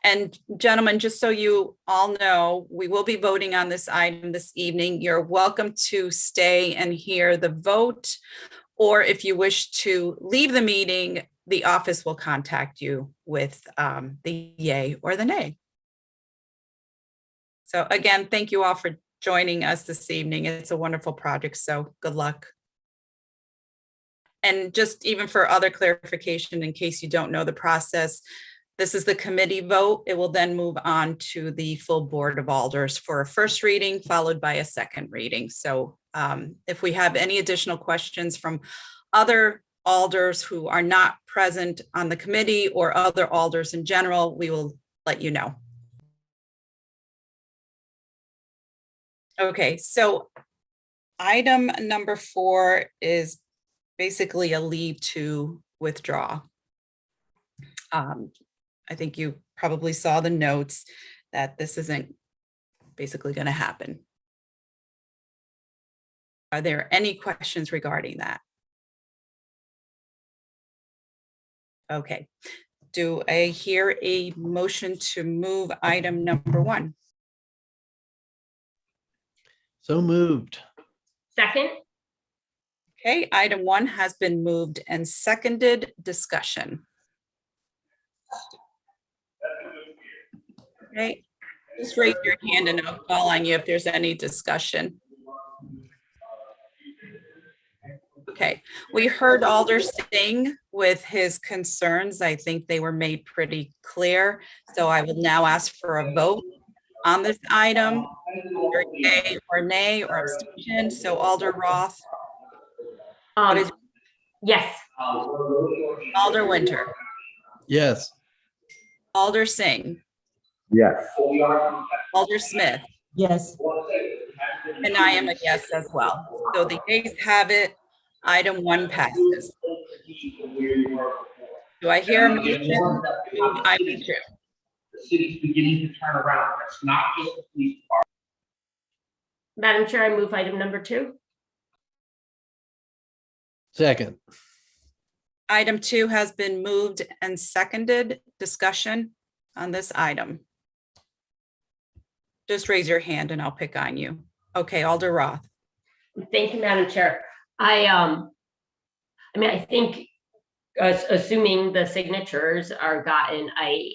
And gentlemen, just so you all know, we will be voting on this item this evening. You're welcome to stay and hear the vote, or if you wish to leave the meeting, the office will contact you with the yay or the nay. So again, thank you all for joining us this evening. It's a wonderful project, so good luck. And just even for other clarification, in case you don't know the process, this is the committee vote. It will then move on to the full Board of Alders for a first reading, followed by a second reading. So if we have any additional questions from other alders who are not present on the committee or other alders in general, we will let you know. Okay, so item number 4 is basically a leave to withdraw. I think you probably saw the notes that this isn't basically going to happen. Are there any questions regarding that? Okay. Do I hear a motion to move item number 1? So moved. Second? Okay, item 1 has been moved and seconded. Discussion. Okay, just raise your hand and I'll call on you if there's any discussion. Okay, we heard Alder Singh with his concerns. I think they were made pretty clear. So I will now ask for a vote on this item, or yay or nay or abstention. So Alder Roth, Yes. Alder Winter, Yes. Alder Singh, Yes. Alder Smith, Yes. and I am a yes as well. So the ayes have it. Item 1 passes. Do I hear a motion to move item 2? The city's beginning to turn around. It's not just the police department. Madam Chair, I move item number 2. Second. Item 2 has been moved and seconded. Discussion on this item. Just raise your hand and I'll pick on you. Okay, Alder Roth. Thank you, Madam Chair. I mean, I think assuming the signatures are gotten, I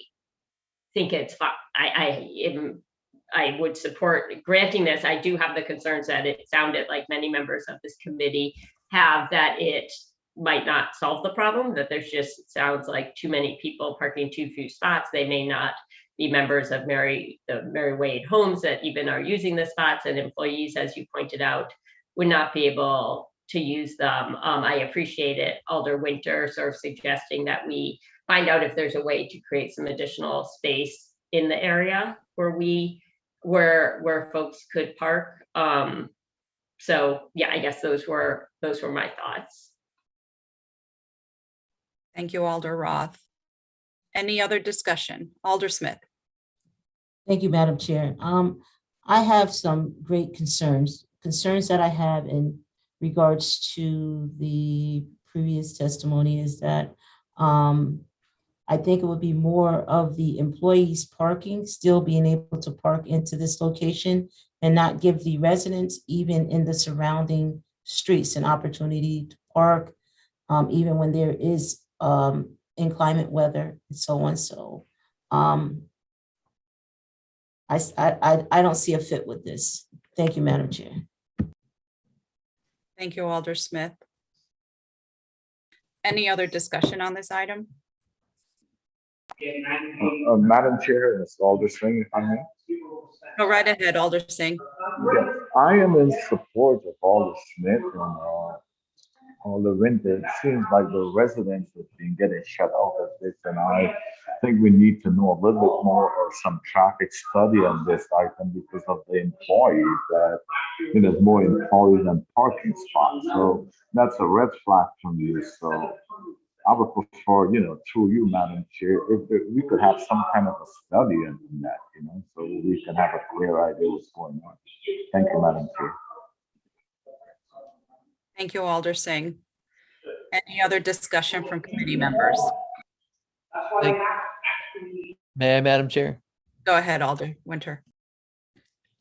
think it's fine. I would support granting this. I do have the concerns that it sounded like many members of this committee have, that it might not solve the problem, that there's just, sounds like too many people parking too few spots. They may not be members of the Mary Wade homes that even are using the spots, and employees, as you pointed out, would not be able to use them. I appreciate it, Alder Winter, sort of suggesting that we find out if there's a way to create some additional space in the area where folks could park. So yeah, I guess those were my thoughts. Thank you, Alder Roth. Any other discussion? Alder Smith. Thank you, Madam Chair. I have some great concerns that I have in regards to the previous testimony is that I think it would be more of the employees parking, still being able to park into this location and not give the residents, even in the surrounding streets, an opportunity to park, even when there is inclement weather and so on. So I don't see a fit with this. Thank you, Madam Chair. Thank you, Alder Smith. Any other discussion on this item? Madam Chair, it's Alder Singh, if I may. Go right ahead, Alder Singh. Yes, I am in support of Alder Smith and Alder Winter. It seems like the residents have been getting shut out of this, and I think we need to know a little bit more or some traffic study on this item because of the employees that, there's more employees than parking spots. So that's a red flag from you. So I would prefer, through you, Madam Chair, if we could have some kind of a study on that, so we can have a clear idea what's going on. Thank you, Madam Chair. Thank you, Alder Singh. Any other discussion from committee members? May I, Madam Chair? Go ahead, Alder Winter.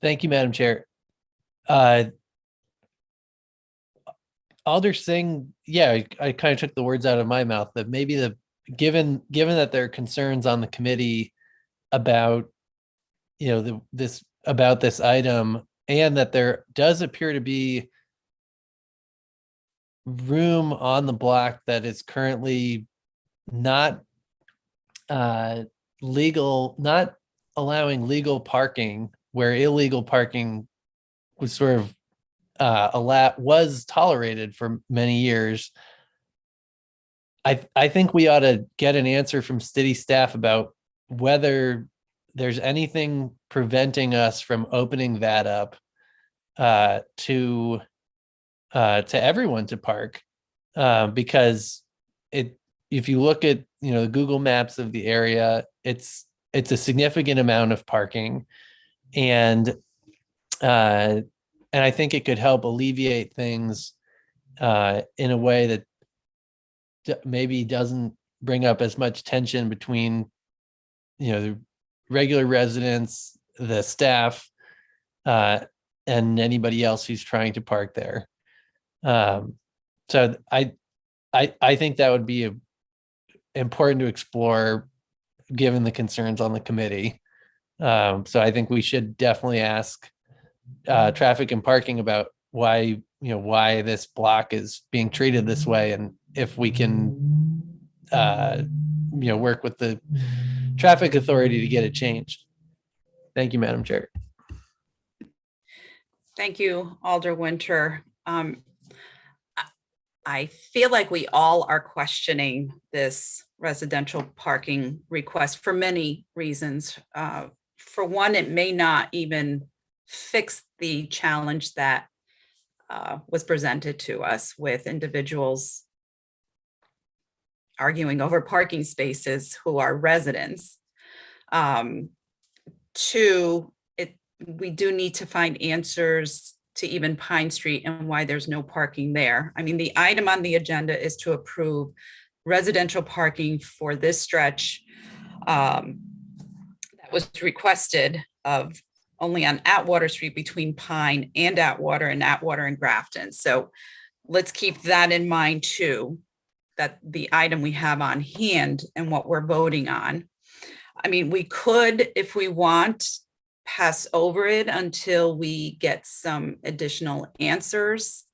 Thank you, Madam Chair. Alder Singh, yeah, I kind of took the words out of my mouth that maybe given that there are concerns on the committee about, this item, and that there does appear to be room on the block that is currently not legal, not allowing legal parking, where illegal parking was sort of was tolerated for many years. I think we ought to get an answer from city staff about whether there's anything preventing us from opening that up to everyone to park, because if you look at the Google Maps of the area, it's a significant amount of parking, and I think it could help alleviate things in a way that maybe doesn't bring up as much tension between the regular residents, the staff, and anybody else who's trying to park there. So I think that would be important to explore given the concerns on the committee. So I think we should definitely ask traffic and parking about why this block is being treated this way, and if we can work with the traffic authority to get it changed. Thank you, Madam Chair. Thank you, Alder Winter. I feel like we all are questioning this residential parking request for many reasons. For one, it may not even fix the challenge that was presented to us with individuals arguing over parking spaces who are residents. Two, we do need to find answers to even Pine Street and why there's no parking there. I mean, the item on the agenda is to approve residential parking for this stretch that was requested of only on Atwater Street between Pine and Atwater and Grafton. So let's keep that in mind too, that the item we have on hand and what we're voting on. I mean, we could, if we want, pass over it until we get some additional answers.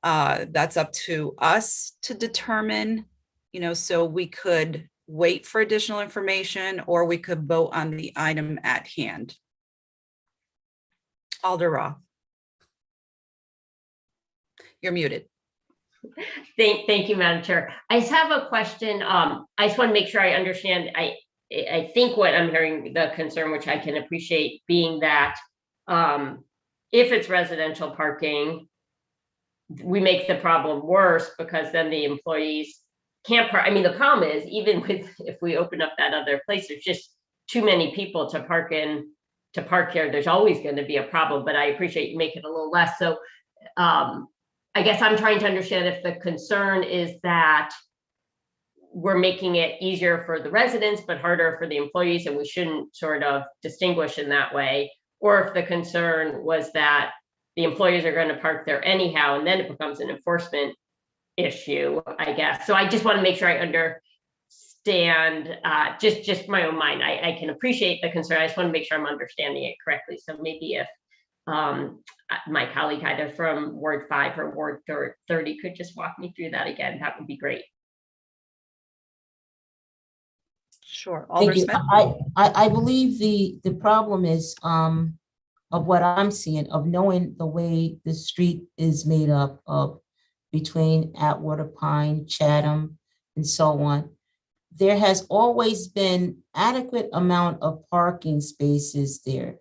That's up to us to determine, so we could wait for additional information or we could vote on the item at hand. Alder Roth. You're muted. Thank you, Madam Chair. I just have a question. I just want to make sure I understand. I think what I'm hearing, the concern, which I can appreciate, being that if it's residential parking, we make the problem worse because then the employees can't park. I mean, the problem is, even if we open up that other place, there's just too many people to park here. There's always going to be a problem, but I appreciate you make it a little less. So I guess I'm trying to understand if the concern is that we're making it easier for the residents, but harder for the employees, and we shouldn't sort of distinguish in that way. Or if the concern was that the employees are going to park there anyhow, and then it becomes an enforcement issue, I guess. So I just want to make sure I understand, just my own mind. I can appreciate the concern. I just want to make sure I'm understanding it correctly. So maybe if my colleague either from Ward 5 or Ward 30 could just walk me through that again, that would be great. Sure. Thank you. I believe the problem is of what I'm seeing, of knowing the way the street is made up of between Atwater, Pine, Chatham, and so on. there has always been adequate amount of parking spaces there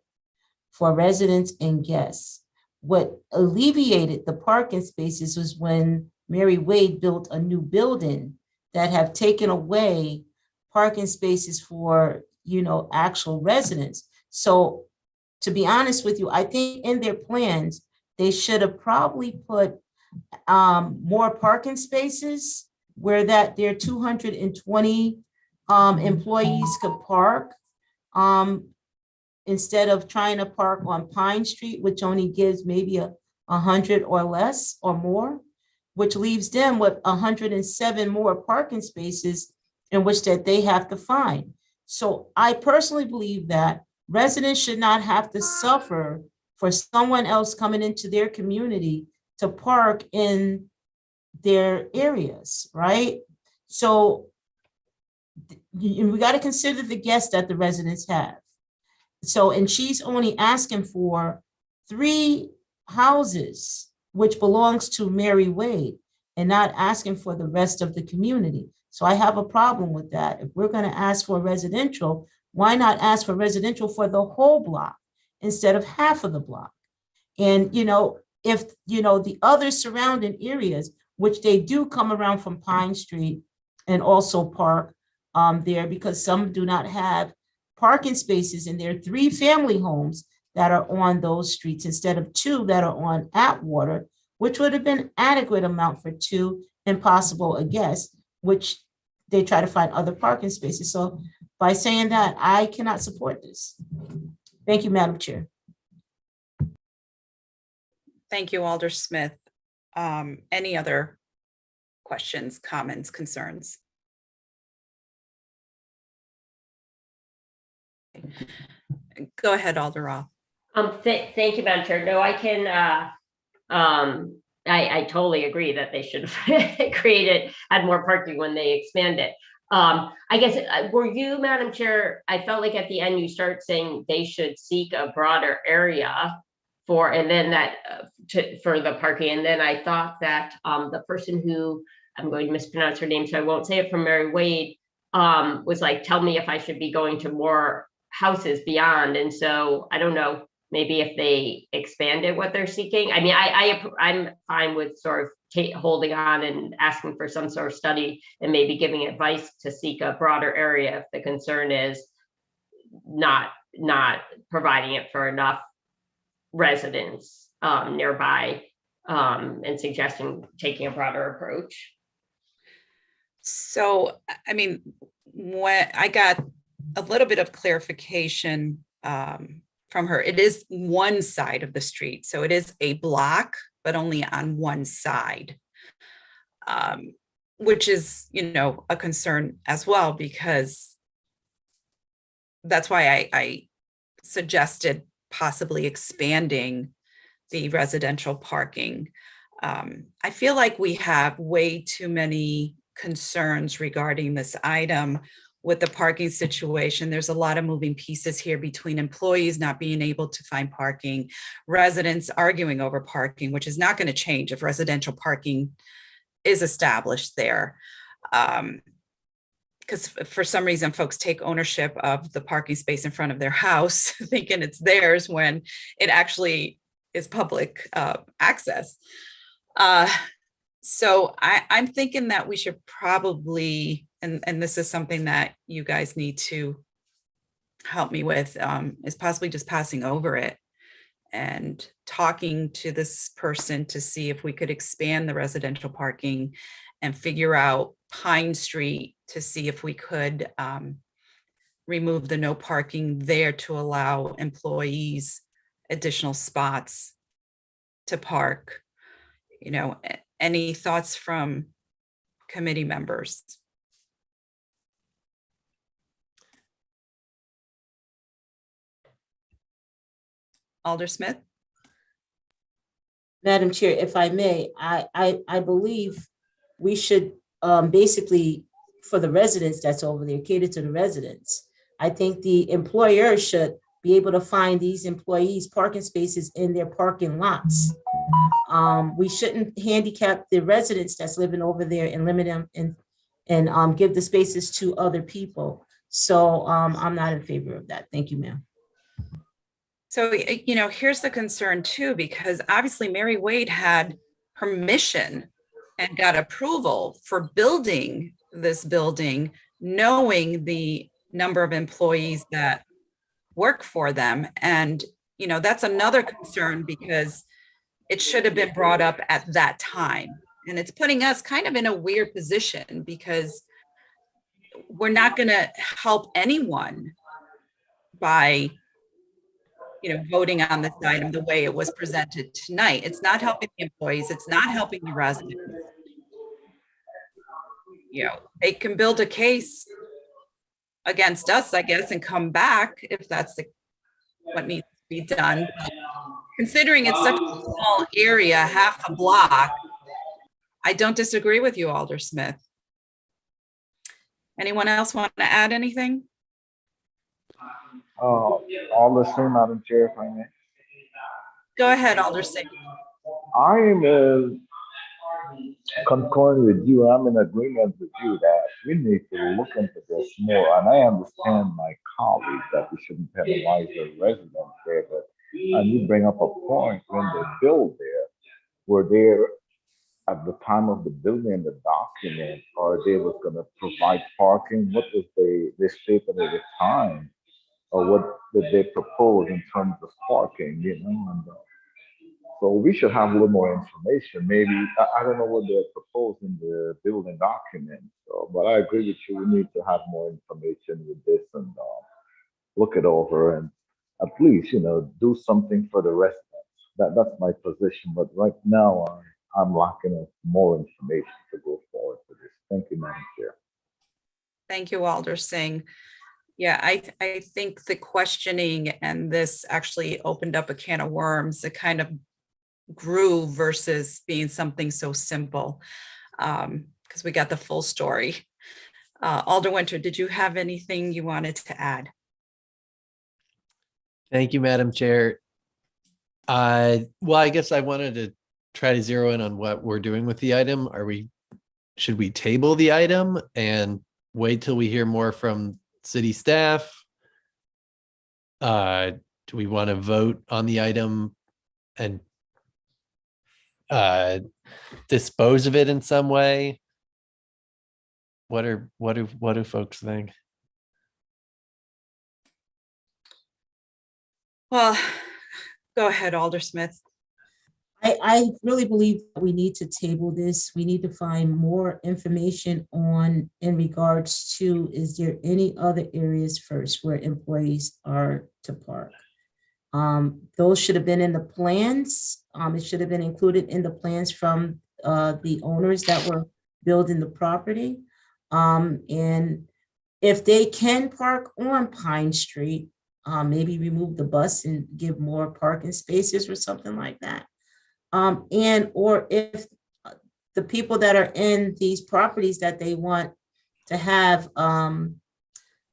for residents and guests. What alleviated the parking spaces was when Mary Wade built a new building that have taken away parking spaces for, actual residents. So to be honest with you, I think in their plans, they should have probably put more parking spaces where that their 220 employees could park, instead of trying to park on Pine Street, which only gives maybe 100 or less or more, which leaves them with 107 more parking spaces in which that they have to find. So I personally believe that residents should not have to suffer for someone else coming into their community to park in their areas, right? So we got to consider the guests that the residents have. So, and she's only asking for 3 houses, which belongs to Mary Wade, and not asking for the rest of the community. So I have a problem with that. If we're going to ask for residential, why not ask for residential for the whole block instead of half of the block? And, if, the other surrounding areas, which they do come around from Pine Street and also park there, because some do not have parking spaces, and there are 3 family homes that are on those streets instead of 2 that are on Atwater, which would have been adequate amount for 2 and possible a guest, which they try to find other parking spaces. So by saying that, I cannot support this. Thank you, Madam Chair. Thank you, Alder Smith. Any other questions, comments, concerns? Go ahead, Alder Roth. Thank you, Madam Chair. No, I can, I totally agree that they should had more parking when they expand it. I guess, were you, Madam Chair, I felt like at the end you start saying they should seek a broader area for the parking. And then I thought that the person who, I'm going to mispronounce her name, so I won't say it, from Mary Wade, was like, tell me if I should be going to more houses beyond. And so I don't know, maybe if they expanded what they're seeking. I mean, I'm fine with sort of holding on and asking for some sort of study and maybe giving advice to seek a broader area if the concern is not providing it for enough residents nearby, and suggesting taking a broader approach. So, I mean, when I got a little bit of clarification from her, it is one side of the street. So it is a block, but only on one side, which is, a concern as well, because that's why I suggested possibly expanding the residential parking. I feel like we have way too many concerns regarding this item with the parking situation. There's a lot of moving pieces here between employees not being able to find parking, residents arguing over parking, which is not going to change if residential parking is established there. Because for some reason, folks take ownership of the parking space in front of their house, thinking it's theirs when it actually is public access. So I'm thinking that we should probably, and this is something that you guys need to help me with, is possibly just passing over it and talking to this person to see if we could expand the residential parking and figure out Pine Street to see if we could remove the no parking there to allow employees additional spots to park. Any thoughts from committee members? Alder Smith? Madam Chair, if I may, I believe we should basically, for the residents that's over there, cater to the residents. I think the employer should be able to find these employees parking spaces in their parking lots. We shouldn't handicap the residents that's living over there and limit them and give the spaces to other people. So I'm not in favor of that. Thank you, ma'am. So, here's the concern too, because obviously Mary Wade had permission and got approval for building this building, knowing the number of employees that work for them. And, that's another concern because it should have been brought up at that time. And it's putting us kind of in a weird position because we're not going to help anyone by voting on this item the way it was presented tonight. It's not helping the employees. It's not helping the residents. They can build a case against us, I guess, and come back if that's what needs to be done. But considering it's such a small area, half a block, I don't disagree with you, Alder Smith. Anyone else want to add anything? All the same, Madam Chair, if I may. Go ahead, Alder Singh. I am concurring with you. I'm in agreement with you that we need to look into this more. And I understand my colleagues that we shouldn't penalize the residents there, but and you bring up a point when they build there, were there at the time of the building the document, or they was going to provide parking? What was they stated at the time? Or what did they propose in terms of parking, And so we should have a little more information. Maybe, I don't know what they're proposing the building document, but I agree with you. We need to have more information with this and look it over and at least, do something for the residents. That's my position. But right now, I'm lacking of more information to go forward for this. Thank you, Madam Chair. Thank you, Alder Singh. Yeah, I think the questioning and this actually opened up a can of worms. It kind of grew versus being something so simple, because we got the full story. Alder Winter, did you have anything you wanted to add? Thank you, Madam Chair. Well, I guess I wanted to try to zero in on what we're doing with the item. Should we table the item and wait till we hear more from city staff? Do we want to vote on the item and dispose of it in some way? What do folks think? Well, go ahead, Alder Smith. I really believe that we need to table this. We need to find more information in regards to, is there any other areas first where employees are to park? Those should have been in the plans. It should have been included in the plans from the owners that were building the property. And if they can park on Pine Street, maybe remove the bus and give more parking spaces or something like that. Or if the people that are in these properties that they want to have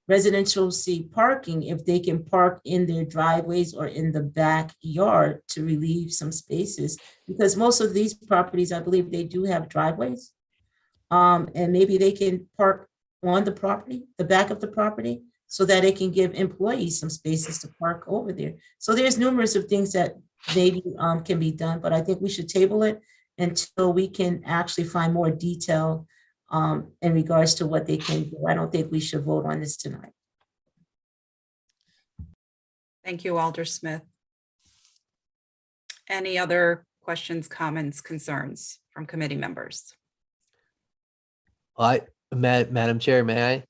residential parking, if they can park in their driveways or in the backyard to relieve some spaces, because most of these properties, I believe they do have driveways. And maybe they can park on the property, the back of the property, so that it can give employees some spaces to park over there. So there's numerous of things that maybe can be done, but I think we should table it until we can actually find more detail in regards to what they can do. I don't think we should vote on this tonight. Thank you, Alder Smith. Any other questions, comments, concerns from committee members? Madam Chair, may I?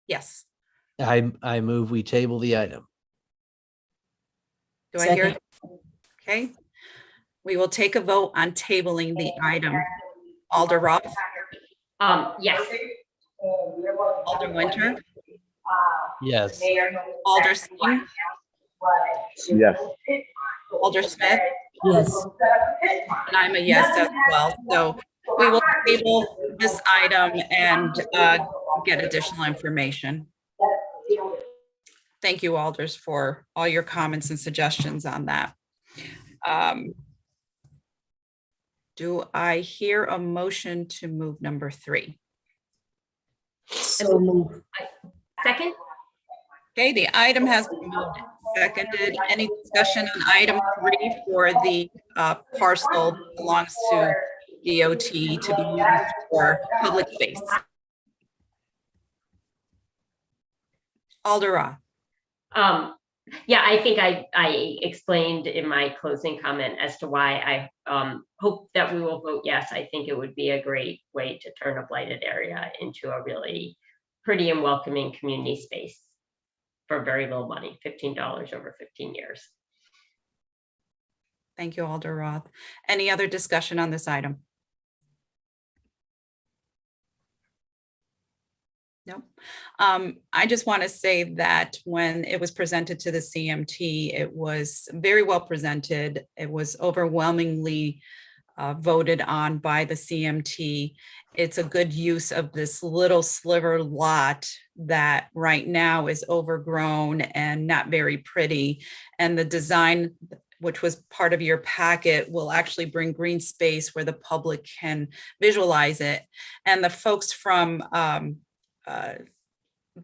Yes. I move we table the item. Do I hear? Okay. We will take a vote on tabling the item. Alder Roth? Yes. Alder Winter? Yes. Alder Singh? Yes. Alder Smith? Yes. And I'm a yes as well. So we will table this item and get additional information. Thank you, Alders, for all your comments and suggestions on that. Do I hear a motion to move number 3? So move. Second? Okay, the item has been moved and seconded. Any discussion on item 3 for the parcel that belongs to DOT to be used for public space? Alder Roth. Yeah, I think I explained in my closing comment as to why I hope that we will vote yes. I think it would be a great way to turn a blighted area into a really pretty and welcoming community space for very little money, $15 over 15 years. Thank you, Alder Roth. Any other discussion on this item? No. I just want to say that when it was presented to the CMT, it was very well presented. It was overwhelmingly voted on by the CMT. It's a good use of this little sliver lot that right now is overgrown and not very pretty. And the design, which was part of your packet, will actually bring green space where the public can visualize it. And the folks from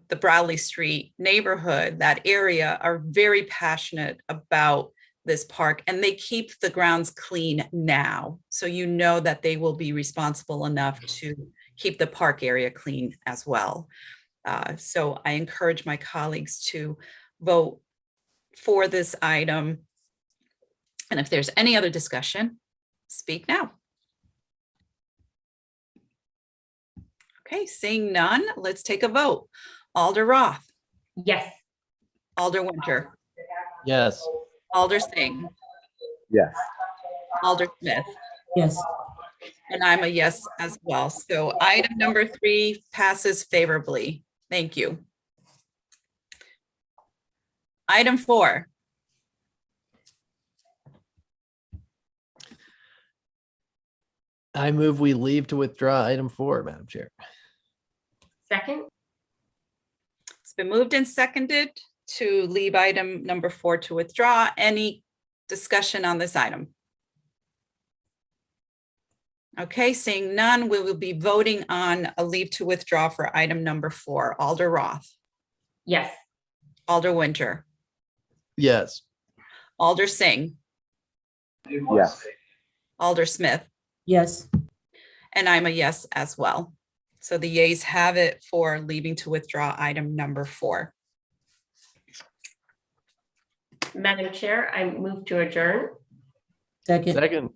the Bradley Street neighborhood, that area, are very passionate about this park, and they keep the grounds clean now. So you know that they will be responsible enough to keep the park area clean as well. So I encourage my colleagues to vote for this item. And if there's any other discussion, speak now. Okay, seeing none, let's take a vote. Alder Roth. Yes. Alder Winter. Yes. Alder Singh. Yes. Alder Smith. Yes. And I'm a yes as well. So item number 3 passes favorably. Thank you. Item 4. I move we leave to withdraw item 4, Madam Chair. Second? It's been moved and seconded to leave item number 4 to withdraw. Any discussion on this item? Okay, seeing none, we will be voting on a leave to withdraw for item number 4. Alder Roth. Yes. Alder Winter. Yes. Alder Singh. Yes. Alder Smith. Yes. And I'm a yes as well. So the yeas have it for leaving to withdraw item number 4. Madam Chair, I move to adjourn. Second. Second.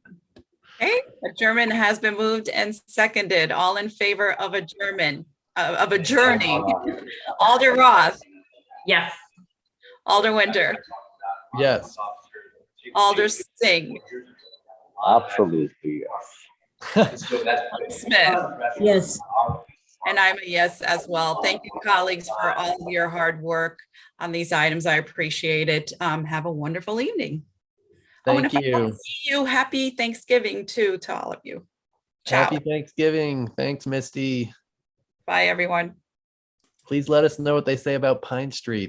Okay, adjournment has been moved and seconded. All in favor of adjournment, of adjourning. Alder Roth. Yes. Alder Winter. Yes. Alder Singh. Absolutely, yes. Smith. Yes. And I'm a yes as well. Thank you, colleagues, for all of your hard work on these items. I appreciate it. Have a wonderful evening. Thank If I don't you. see you, happy Thanksgiving to all of you. Ciao. Happy Thanksgiving. Thanks, Misty. Bye, everyone. Please let us know what they say about Pine Street.